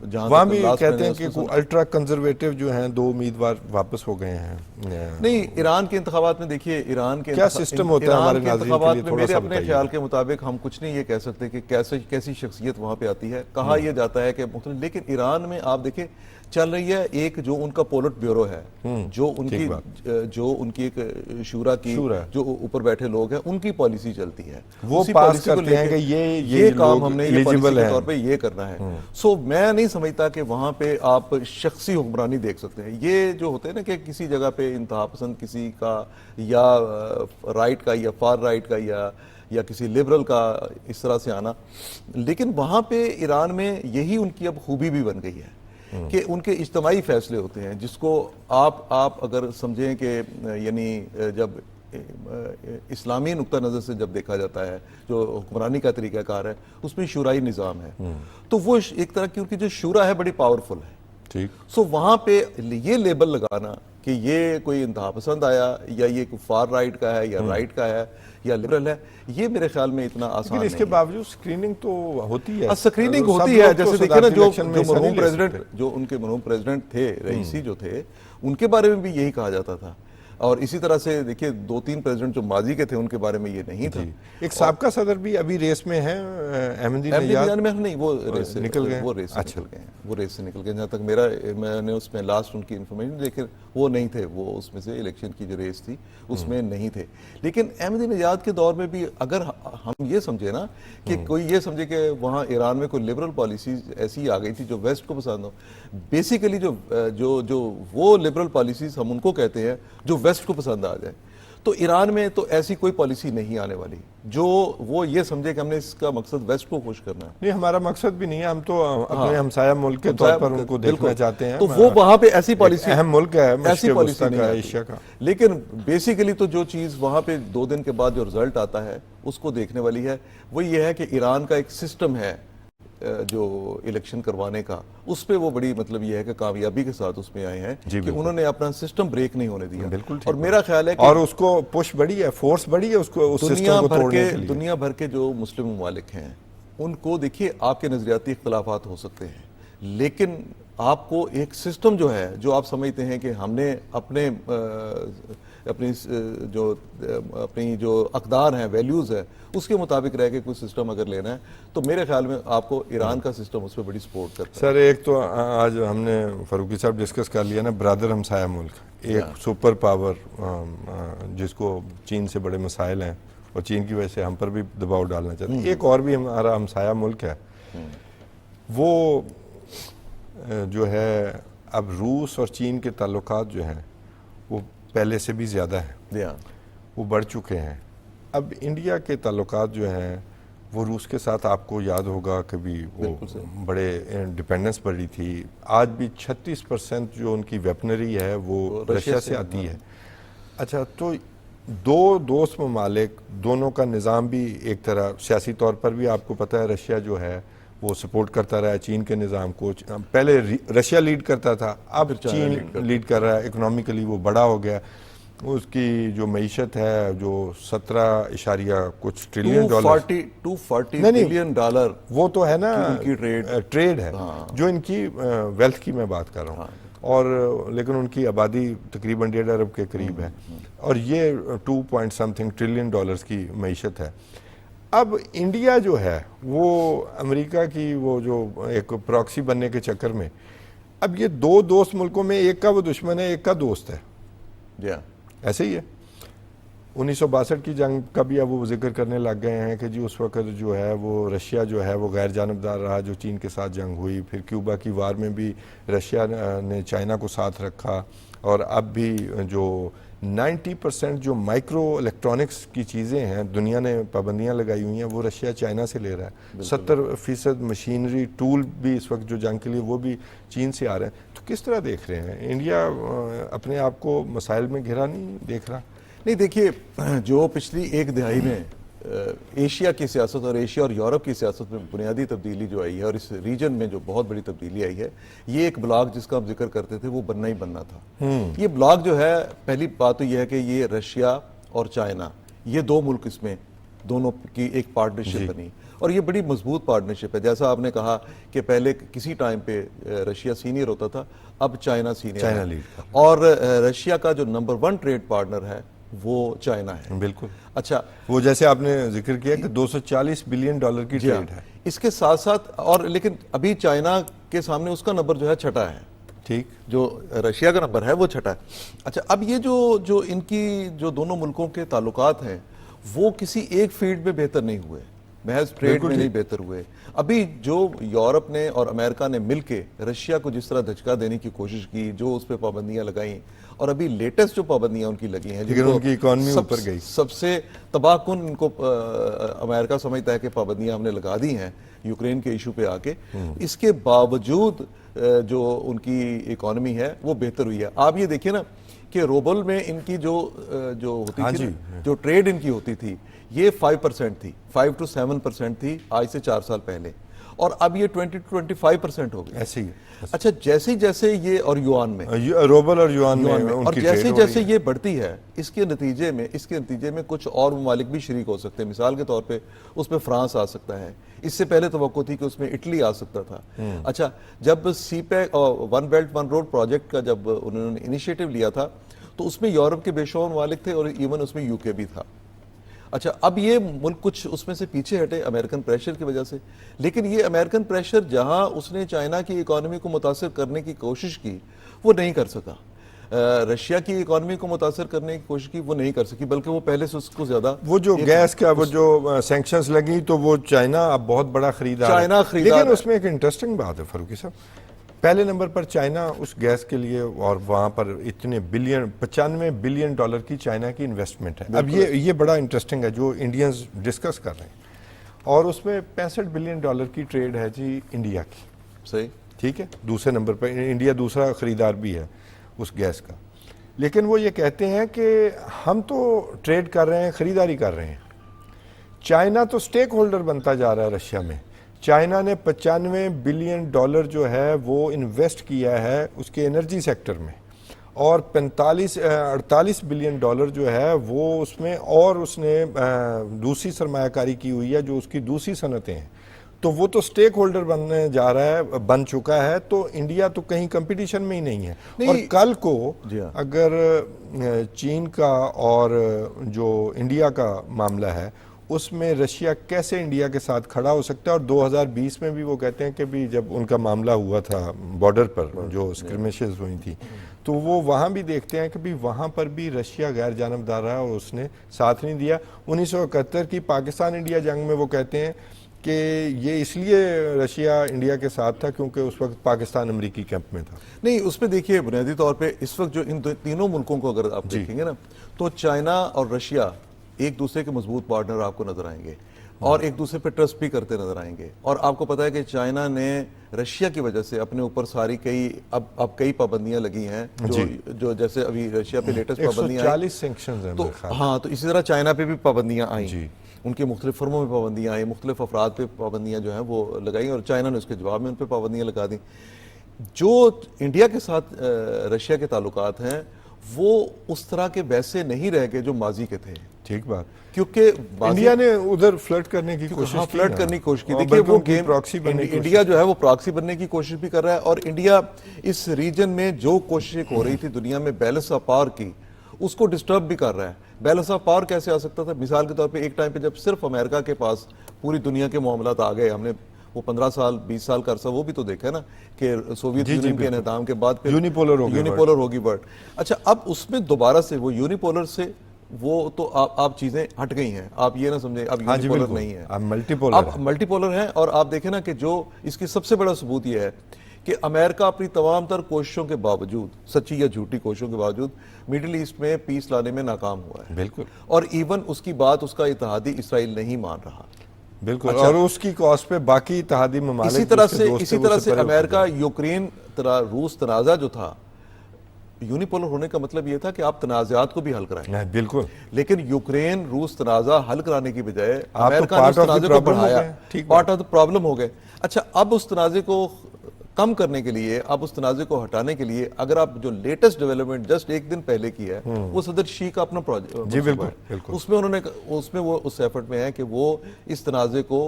वहाँ भी कहते हैं कि अल्ट्रा कंजर्वेटिव जो हैं 2 उम्मीदवार वापस हो गए हैं। नहीं, ईरान के इंतखाबात में देखिए, ईरान के क्या सिस्टम होता है हमारे नाज़रीन के लिए, थोड़ा मेरे अपने ख्याल के मुताबिक हम कुछ नहीं ये कह सकते कि कैसी शख्सियत वहाँ पे आती है, कहा यह जाता है कि, लेकिन ईरान में आप देखिए चल रही है एक जो उनका पोलिट ब्यूरो है, जो उनकी एक शूरा की जो ऊपर बैठे लोग हैं उनकी पॉलिसी चलती है, वो पास करते हैं कि ये काम हमने ये पॉलिसी के तौर पे ये करना है। सो मैं नहीं समझता कि वहां पे आप शख्सी हुक्मरानी देख सकते हैं। ये जो होते हैं ना कि किसी जगह पे इंतहा पसंद किसी का, या राइट का या फार राइट का या किसी लिबरल का इस तरह से आना, लेकिन वहां पे ईरान में यही उनकी अब खूबी भी बन गई है कि उनके इज्तिमाई फैसले होते हैं, जिसको आप अगर समझें कि यानी जब इस्लामी नुक्ता नज़र से जब देखा जाता है जो हुक्मरानी का तरीक़ाकार है उसमें शूराई निज़ाम है, तो वो एक तरह की उनकी जो शूरा है बड़ी पावरफुल है। ठीक। सो वहाँ पे ये लेबल लगाना कि ये कोई इंतहा पसंद आया या ये फार राइट का है या राइट का है या लिबरल है, ये मेरे ख्याल में इतना आसान लेकिन इसके नहीं बावजूद स्क्रीनिंग तो होती है। स्क्रीनिंग सब होती लोग है। तो जैसे देखिए ना, सदारती इलेक्शन में हिस्सा नहीं ले सकते। जो उनके मरहूम प्रेसिडेंट थे, रईसी जो थे, उनके बारे में भी यही कहा जाता था। और इसी तरह से देखिए 2-3 प्रेसिडेंट जो माजी के थे उनके बारे में ये नहीं था। एक साबका सदर भी अभी रेस में है, अहमदीनेजाद नहीं, वो रेस से निकल गए, वो रेस से निकल गए, वो रेस से निकल गए। जहाँ तक मैंने उसमें लास्ट उनकी इन्फॉर्मेशन, लेकिन वो नहीं थे, वो उसमें से इलेक्शन की जो रेस थी उसमें नहीं थे। लेकिन अहमदीनेजाद के दौर में भी अगर हम ये समझे ना कि कोई ये समझे कि वहाँ ईरान में कोई लिबरल पॉलिसीज ऐसी आ गई थी जो वेस्ट को पसंद हो, बेसिकली जो वो लिबरल पॉलिसीज हम उनको कहते हैं जो वेस्ट को पसंद आ जाए, तो ईरान में तो ऐसी कोई पॉलिसी नहीं आने वाली जो वो ये समझे कि हमने इसका मकसद वेस्ट को खुश करना है। नहीं, हमारा मकसद भी नहीं है, हम तो अपने हमसाया मुल्क के तौर पर उनको देखना चाहते हैं। तो वो वहां पे ऐसी पॉलिसी, अहम मुल्क है, ऐसी पॉलिसी नहीं का, आती। एशिया का। लेकिन बेसिकली तो जो चीज वहां पे 2 दिन के बाद जो रिजल्ट आता है उसको देखने वाली है, वो ये है कि ईरान का एक सिस्टम है जो इलेक्शन करवाने का, उस पे वो बड़ी मतलब ये है कि कामयाबी के साथ उसमें आए हैं कि उन्होंने अपना सिस्टम ब्रेक नहीं होने दिया। बिल्कुल। और मेरा ख्याल है कि और उसको पुश बड़ी है, फोर्स बड़ी है उसको, उस सिस्टम को तोड़ने के लिए। दुनिया भर के जो मुस्लिम ममालिक हैं उनको देखिए, आपके नजरियाती इख्तलाफात हो सकते हैं, लेकिन आपको एक सिस्टम जो है, जो आप समझते हैं कि हमने अपनी जो अकदार हैं, वैल्यूज है, उसके मुताबिक रह के कोई सिस्टम अगर लेना है, तो मेरे ख्याल में आपको ईरान का सिस्टम उस पर बड़ी सपोर्ट करता है। सर, एक तो आज हमने फारूकी साहब डिस्कस कर लिया ना, ब्रदर हमसाया मुल्क, एक सुपर पावर जिसको चीन से बड़े मसाइल हैं और चीन की वजह से हम पर भी दबाव डालना चाहते हैं। एक और भी हमारा हमसाया मुल्क है, वो जो है अब रूस और चीन के ताल्लुकात जो हैं वो पहले से भी ज़्यादा हैं, वो बढ़ चुके हैं। अब इंडिया के ताल्लुकात जो हैं वो रूस के साथ, आपको याद होगा कभी वो बड़े डिपेंडेंस बढ़ी थी। आज भी 36% जो उनकी वेपनरी है वो रशिया से आती है। अच्छा, तो दो दोस्त ममालिक, दोनों का निज़ाम भी एक तरह सियासी तौर पर भी आपको पता है, रशिया जो है वो सपोर्ट करता रहा है चीन के निज़ाम को। पहले रशिया लीड करता था, अब चीन लीड कर रहा है। इकोनॉमिकली वो बड़ा हो गया, उसकी जो मईशत है जो 17 कुछ ट्रिलियन डॉलर, 240 बिलियन डॉलर, वो तो है ना, उनकी ट्रेड है। जो इनकी वेल्थ की मैं बात कर रहा हूँ। और लेकिन उनकी आबादी तकरीबन 1.5 अरब के करीब है, और ये 2 पॉइंट समथिंग ट्रिलियन डॉलर्स की मईशत है। अब इंडिया जो है वो अमेरिका की वो जो एक प्रॉक्सी बनने के चक्कर में, अब ये 2 दोस्त मुल्कों में एक का वो दुश्मन है, एक का दोस्त है। ऐसे ही है। 1962 की जंग का भी अब वो जिक्र करने लग गए हैं कि जी उस वक्त जो है वो रशिया जो है वो गैर जानबदार रहा जो चीन के साथ जंग हुई। फिर क्यूबा की वार में भी रशिया ने चाइना को साथ रखा, और अब भी जो 90% जो माइक्रो इलेक्ट्रॉनिक्स की चीज़ें हैं दुनिया ने पाबंदियां लगाई हुई हैं, वो रशिया चाइना से ले रहा है। 70% मशीनरी टूल भी इस वक्त जो जंग के लिए वो भी चीन से आ रहे हैं। तो किस तरह देख रहे हैं, इंडिया अपने आप को मसाइल में घिरा नहीं देख रहा? नहीं, देखिए, जो पिछली 1 दिहाई में एशिया की सियासत और एशिया और यूरोप की सियासत में बुनियादी तब्दीली जो आई है, और इस रीजन में जो बहुत बड़ी तब्दीली आई है, ये एक ब्लॉक जिसका हम जिक्र करते थे वो बनना ही बनना था। ये ब्लॉक जो है, पहली बात तो ये है कि ये रशिया और चाइना, ये 2 मुल्क, इसमें दोनों की एक पार्टनरशिप बनी, और ये बड़ी मजबूत पार्टनरशिप है। जैसा आपने कहा कि पहले किसी टाइम पे रशिया सीनियर होता था, अब चाइना सीनियर है, और रशिया का जो नंबर 1 ट्रेड पार्टनर है वो चाइना है। बिल्कुल। अच्छा, वो जैसे आपने जिक्र किया कि 240 बिलियन डॉलर की ट्रेड है। इसके साथ साथ, और लेकिन अभी चाइना के सामने उसका नंबर जो है 6ठा है। ठीक, जो रशिया का नंबर है वो 6ठा है। अच्छा, अब ये जो इनकी जो दोनों मुल्कों के ताल्लुकात हैं वो किसी एक फील्ड में बेहतर नहीं हुए, महज ट्रेड में नहीं बेहतर हुए। अभी जो यूरोप ने और अमेरिका ने मिलके रशिया को जिस तरह धचका देने की कोशिश की, जो उस पर पाबंदियां लगाई, और अभी लेटेस्ट जो पाबंदियां उनकी लगी हैं, लेकिन उनकी इकोनॉमी ऊपर गई, सबसे तबाहकुन इनको अमेरिका समझता है कि पाबंदियां हमने लगा दी हैं यूक्रेन के इशू पे आके, इसके बावजूद जो उनकी इकोनॉमी है वो बेहतर हुई है। आप ये देखिए ना कि रूबल में इनकी जो होती थी, जो ट्रेड इनकी होती थी, ये 5% थी, 5 to 7% थी आज से 4 साल पहले, और अब ये 20-25% हो गया। ऐसे ही अच्छा, जैसे जैसे ये और युआन में रूबल और युआन में और उनकी जैसे ट्रेड हो जैसे रही है। ये बढ़ती है, इसके नतीजे में कुछ और ममालिक भी शरीक हो सकते हैं। मिसाल के तौर पे उसमें फ्रांस आ सकता है, इससे पहले तवक्को थी कि उसमें इटली आ सकता था। अच्छा, जब सीपैक और one belt one road project का जब उन्होंने इनिशिएटिव लिया था तो उसमें यूरोप के बेशुमार ममालिक थे और इवन उसमें यूके भी था। अच्छा, अब ये मुल्क कुछ उसमें से पीछे हटे अमेरिकन प्रेशर की वजह से, लेकिन ये अमेरिकन प्रेशर जहां उसने चाइना की इकोनॉमी को मुतासर करने की कोशिश की वो नहीं कर सका। रशिया की इकोनॉमी को मुतासर करने की कोशिश की वो नहीं कर सकी, बल्कि वो पहले से उसको ज्यादा वो जो गैस का वो जो सैंक्शंस लगी तो वो चाइना अब बहुत बड़ा खरीदार है। चाइना खरीदार लेकिन है। उसमें एक इंटरेस्टिंग बात है फारूकी साहब, पहले नंबर पर चाइना उस गैस के लिए, और वहाँ पर इतने बिलियन, $95 बिलियन की चाइना की इन्वेस्टमेंट है। अब ये बड़ा इंटरेस्टिंग है जो इंडियंस डिस्कस कर रहे हैं, और उसमें $65 बिलियन की ट्रेड है जी इंडिया की। सही, ठीक है, दूसरे नंबर पर इंडिया दूसरा खरीदार भी है उस गैस का। लेकिन वो ये कहते हैं कि हम तो ट्रेड कर रहे हैं, खरीदारी कर रहे हैं, चाइना तो स्टेक होल्डर बनता जा रहा है रशिया में। चाइना ने $95 बिलियन जो है वो इन्वेस्ट किया है उसके एनर्जी सेक्टर में, और 48 बिलियन जो है वो उसमें, और उसने दूसरी सरमायाकारी की हुई है जो उसकी दूसरी सनतें हैं। तो वो तो स्टेक होल्डर बनने जा रहा है, बन चुका है। तो इंडिया तो कहीं कंपटीशन में ही नहीं है। और कल को अगर चीन का और जो इंडिया का मामला है उसमें रशिया कैसे इंडिया के साथ खड़ा हो सकता है। और 2020 में भी वो कहते हैं कि भी जब उनका मामला हुआ था बॉर्डर पर जो स्क्रिमेशेस हुई थी, तो वो वहाँ भी देखते हैं कि भी वहाँ पर भी रशिया गैर जानबदार रहा और उसने साथ नहीं दिया। 1971 की पाकिस्तान इंडिया जंग में वो कहते हैं कि ये इसलिए रशिया इंडिया के साथ था क्योंकि उस वक्त पाकिस्तान अमेरिकी कैंप में था। नहीं, उसमें देखिए बुनियादी तौर पे इस वक्त जो इन तीनों मुल्कों को अगर आप देखेंगे ना, तो चाइना और रशिया एक दूसरे के मजबूत पार्टनर आपको नजर आएंगे और एक दूसरे पे ट्रस्ट भी करते नजर आएंगे। और आपको पता है कि चाइना ने रशिया की वजह से अपने ऊपर सारी अब कई पाबंदियां लगी हैं, जो जैसे अभी रशिया पे लेटेस्ट पाबंदियां 140 सैंक्शंस हैं तो हाँ, तो इसी तरह चाइना पे भी पाबंदियां आई, उनके मुख्तलिफ फर्मों में पाबंदियां आई, मुख्तलिफ अफराद पे पाबंदियां जो हैं वो लगाई, और चाइना ने उसके जवाब में उन पर पाबंदियां लगा दी। जो इंडिया के साथ रशिया के ताल्लुकात हैं वो उस तरह के वैसे नहीं रह गए जो माजी के थे। ठीक बात, क्योंकि इंडिया ने उधर फ्लर्ट करने की कोशिश की, फ्लर्ट करने की कोशिश की। देखिए वो गेम प्रॉक्सी बनने की इंडिया जो है वो प्रॉक्सी बनने की कोशिश भी कर रहा है, और इंडिया इस रीजन में जो कोशिश हो रही थी दुनिया में बैलेंस ऑफ पावर की, उसको डिस्टर्ब भी कर रहा है। बैलेंस ऑफ पावर कैसे आ सकता था? मिसाल के तौर पे एक टाइम पे जब सिर्फ अमेरिका के पास पूरी दुनिया के मामलात आ गए, हमने वो 15 साल 20 साल का अरसा वो भी तो देखा है ना कि सोवियत यूनियन के इन्हदाम के बाद फिर यूनिपोलर होगी वर्ल्ड। अच्छा, अब उसमें दोबारा से वो यूनिपोलर से वो तो आप चीजें हट गई हैं, आप ये ना समझे अब यूनिपोलर नहीं है, अब मल्टीपोलर है। और आप देखें ना कि जो इसकी सबसे बड़ा सबूत यह है कि अमेरिका अपनी तमाम तर कोशिशों के बावजूद, सच्ची या झूठी कोशिशों के बावजूद, मिडिल ईस्ट में पीस लाने में नाकाम हुआ है। बिल्कुल, और इवन उसकी बात उसका इत्तेहादी इसराइल नहीं मान रहा। बिल्कुल, अच्छा, और उसकी कॉस्ट पे बाकी इत्तेहादी ममालिक इसी तरह से अमेरिका यूक्रेन रूस तनाज़ा जो था, यूनिपोलर होने का मतलब यह था कि आप तनाज़ात को भी हल कराएं। बिल्कुल, लेकिन यूक्रेन रूस तनाज़ा हल कराने की बजाय अमेरिका ने उस तनाज़े को बढ़ाया, पार्ट ऑफ द प्रॉब्लम हो गए। अच्छा, अब उस तनाज़े को कम करने के लिए, अब उस तनाज़े को हटाने के लिए, अगर आप जो लेटेस्ट डेवलपमेंट जस्ट एक दिन पहले की है वो सदर शी का अपना प्रोजेक्ट, जी बिल्कुल, उसमें वो उस एफर्ट में है कि वो इस तनाज़े को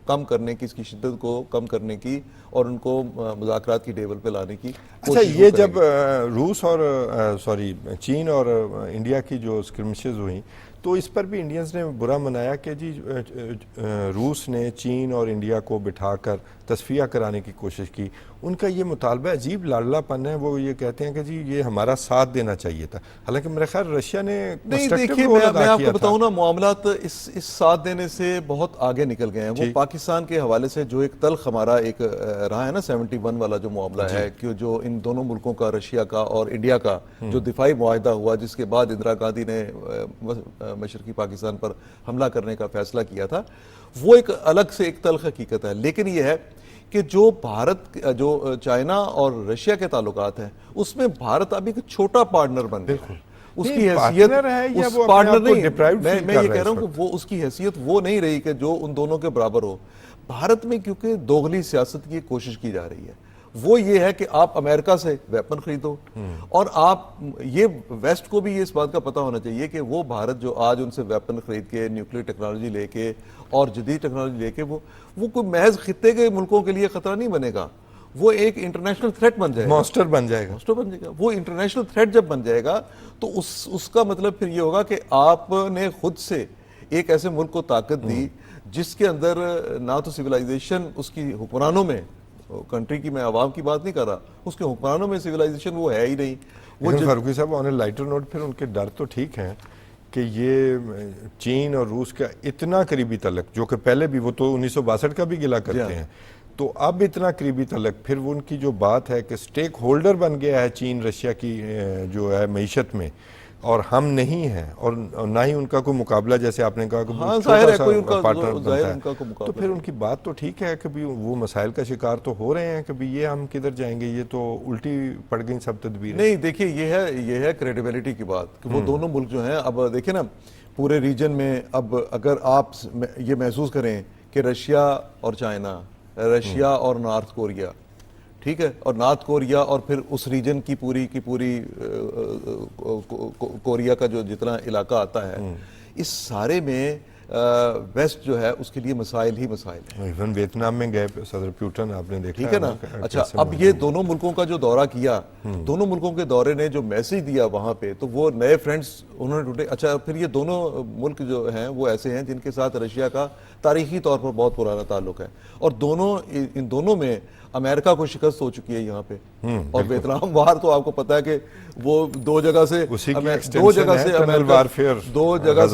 कम करने की, इसकी शिद्दत को कम करने की और उनको मुज़ाकरात की टेबल पे लाने की। अच्छा, ये जब रूस और चीन और इंडिया की जो स्क्रिमिशेस हुई तो इस पर भी इंडियंस ने बुरा मनाया कि जी रूस ने चीन और इंडिया को बिठाकर तस्फिया कराने की कोशिश की। उनका ये मुतालबा अजीब लाडलापन है, वो ये कहते हैं कि जी ये हमारा साथ देना चाहिए था। हालांकि मेरे ख्याल रशिया ने नहीं, देखिए मैं आपको बताऊं ना, मामलात इस साथ देने से बहुत आगे निकल गए हैं। वो पाकिस्तान के हवाले से जो एक तल्ख हमारा एक रहा है ना 71 वाला जो मामला है कि जो इन दोनों मुल्कों का, रशिया का और इंडिया का जो दिफाई मुआहदा हुआ, जिसके बाद इंदिरा गांधी ने मशरकी पाकिस्तान पर हमला करने का फैसला किया था, वो एक अलग से एक तल्ख हकीकत है। लेकिन यह है कि जो जो चाइना और रशिया के ताल्लुकात हैं उसमें भारत अभी एक छोटा पार्टनर बन गया। उसकी हैसियत है या वो पार्टनर नहीं, मैं ये कह रहा हूं कि वो उसकी हैसियत वो नहीं रही कि जो उन दोनों के बराबर हो। भारत में क्योंकि दोगली सियासत की कोशिश की जा रही है, वो ये है कि आप अमेरिका से वेपन खरीदो और आप ये वेस्ट को भी ये इस बात का पता होना चाहिए कि वो भारत जो आज उनसे वेपन खरीद के न्यूक्लियर टेक्नोलॉजी लेके और जदीद टेक्नोलॉजी लेके वो कोई महज खित्ते के मुल्कों के लिए खतरा नहीं बनेगा, वो एक इंटरनेशनल थ्रेट बन जाएगा, मॉन्स्टर बन जाएगा। मॉन्स्टर बन जाएगा। वो इंटरनेशनल थ्रेट जब बन जाएगा तो उसका मतलब फिर ये होगा कि आपने खुद से एक ऐसे मुल्क को ताकत दी जिसके अंदर ना तो सिविलाइजेशन उसकी हुक्मरानों में, कंट्री की मैं आवाम की बात नहीं कर रहा, उसके हुक्मरानों में सिविलाइजेशन वो है ही नहीं। वो लेकिन फारूकी साहब ऑन ए लाइटर नोट फिर उनके डर तो ठीक है कि ये चीन और रूस का इतना करीबी तलक, जो कि पहले भी वो तो 1962 का भी गिला करते हैं, तो अब इतना करीबी तलक, फिर वो उनकी जो बात है कि स्टेक होल्डर बन गया है चीन रशिया की जो है मईशत में, और हम नहीं हैं, और ना ही उनका कोई मुकाबला, जैसे आपने कहा कि हाँ, छोटा जाहिर है सा कोई उनका पार्टनर बनता है, उनका कोई मुकाबला तो फिर उनकी बात तो ठीक है कि भी वो मसाइल का शिकार तो हो रहे हैं कि भी ये हम किधर जाएंगे, ये तो उल्टी पड़ गई सब तदबीरें। नहीं, देखिए ये है क्रेडिबिलिटी की बात कि वो दोनों मुल्क जो हैं, अब देखिए ना पूरे रीजन में, अब अगर आप ये महसूस करें कि रशिया और चाइना, रशिया और नॉर्थ कोरिया, ठीक है, और नॉर्थ कोरिया और फिर उस रीजन की पूरी कोरिया का जो जितना इलाका आता है, इस सारे में वेस्ट जो है उसके लिए मसाइल ही मसाइल है। इवन वियतनाम में गए सदर पुतिन, आपने देखा, ठीक है ना। अच्छा, अब ये दोनों मुल्कों का जो दौरा किया, दोनों मुल्कों के दौरे ने जो मैसेज दिया वहां पे, तो वो नए फ्रेंड्स उन्होंने ढूंढे। अच्छा, फिर ये दोनों मुल्क जो हैं वो ऐसे हैं जिनके साथ रशिया का तारीखी तौर पर बहुत पुराना ताल्लुक है, और इन दोनों में अमेरिका को शिकस्त हो चुकी है यहाँ पे, और वियतनाम वार तो आपको पता है कि वो दो जगह से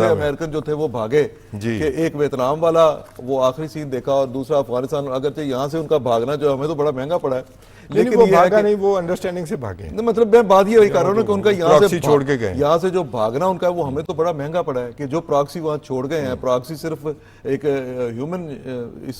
अमेरिकन जो थे वो भागे, कि एक वियतनाम वाला वो आखिरी सीन देखा और दूसरा अफगानिस्तान। अगर यहाँ से उनका भागना जो हमें तो बड़ा महंगा पड़ा है, लेकिन वो भागा नहीं, वो अंडरस्टैंडिंग से भागे। मतलब मैं बात ये कह रहा हूँ ना कि उनका यहाँ से छोड़ के गए, यहाँ से जो भागना उनका वो हमें तो बड़ा महंगा पड़ा है, कि जो प्रॉक्सी वहाँ छोड़ गए हैं, प्रॉक्सी सिर्फ एक ह्यूमन इस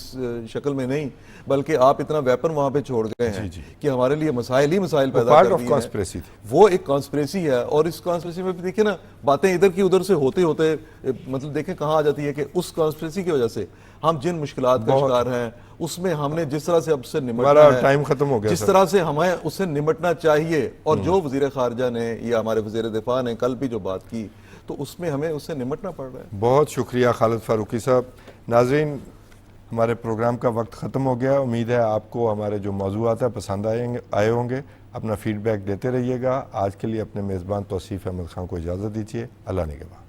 शक्ल में नहीं, बल्कि आप इतना वेपन वहाँ पे छोड़ गए हैं कि हमारे लिए मसाइल ही मसाइल पैदा कर दिए हैं। वो एक कॉन्स्पिरेसी है, और इस कॉन्स्पिरेसी में भी देखिए ना बातें इधर की उधर से होते होते मतलब देखें कहाँ आ जाती है कि उस कॉन्स्पिरेसी की वजह से हम जिन मुश्किलात का शिकार हैं, उसमें हमने जिस तरह से अब से निपटना है, टाइम खत्म हो गया, जिस तरह से हमें उससे निपटना चाहिए, और जो वजीर खारजा ने या हमारे वजीर दिफा ने कल भी जो बात की, तो उसमें हमें उससे निपटना पड़ रहा है। बहुत शुक्रिया खालिद फारूकी साहब। नाजरीन, हमारे प्रोग्राम का वक्त ख़त्म हो गया। उम्मीद है आपको हमारे जो मौज़ूआत है पसंद आए होंगे। अपना फीडबैक देते रहिएगा। आज के लिए अपने मेज़बान तौसीफ़ अहमद खान को इजाज़त दीजिए। अल्लाह निगहबान।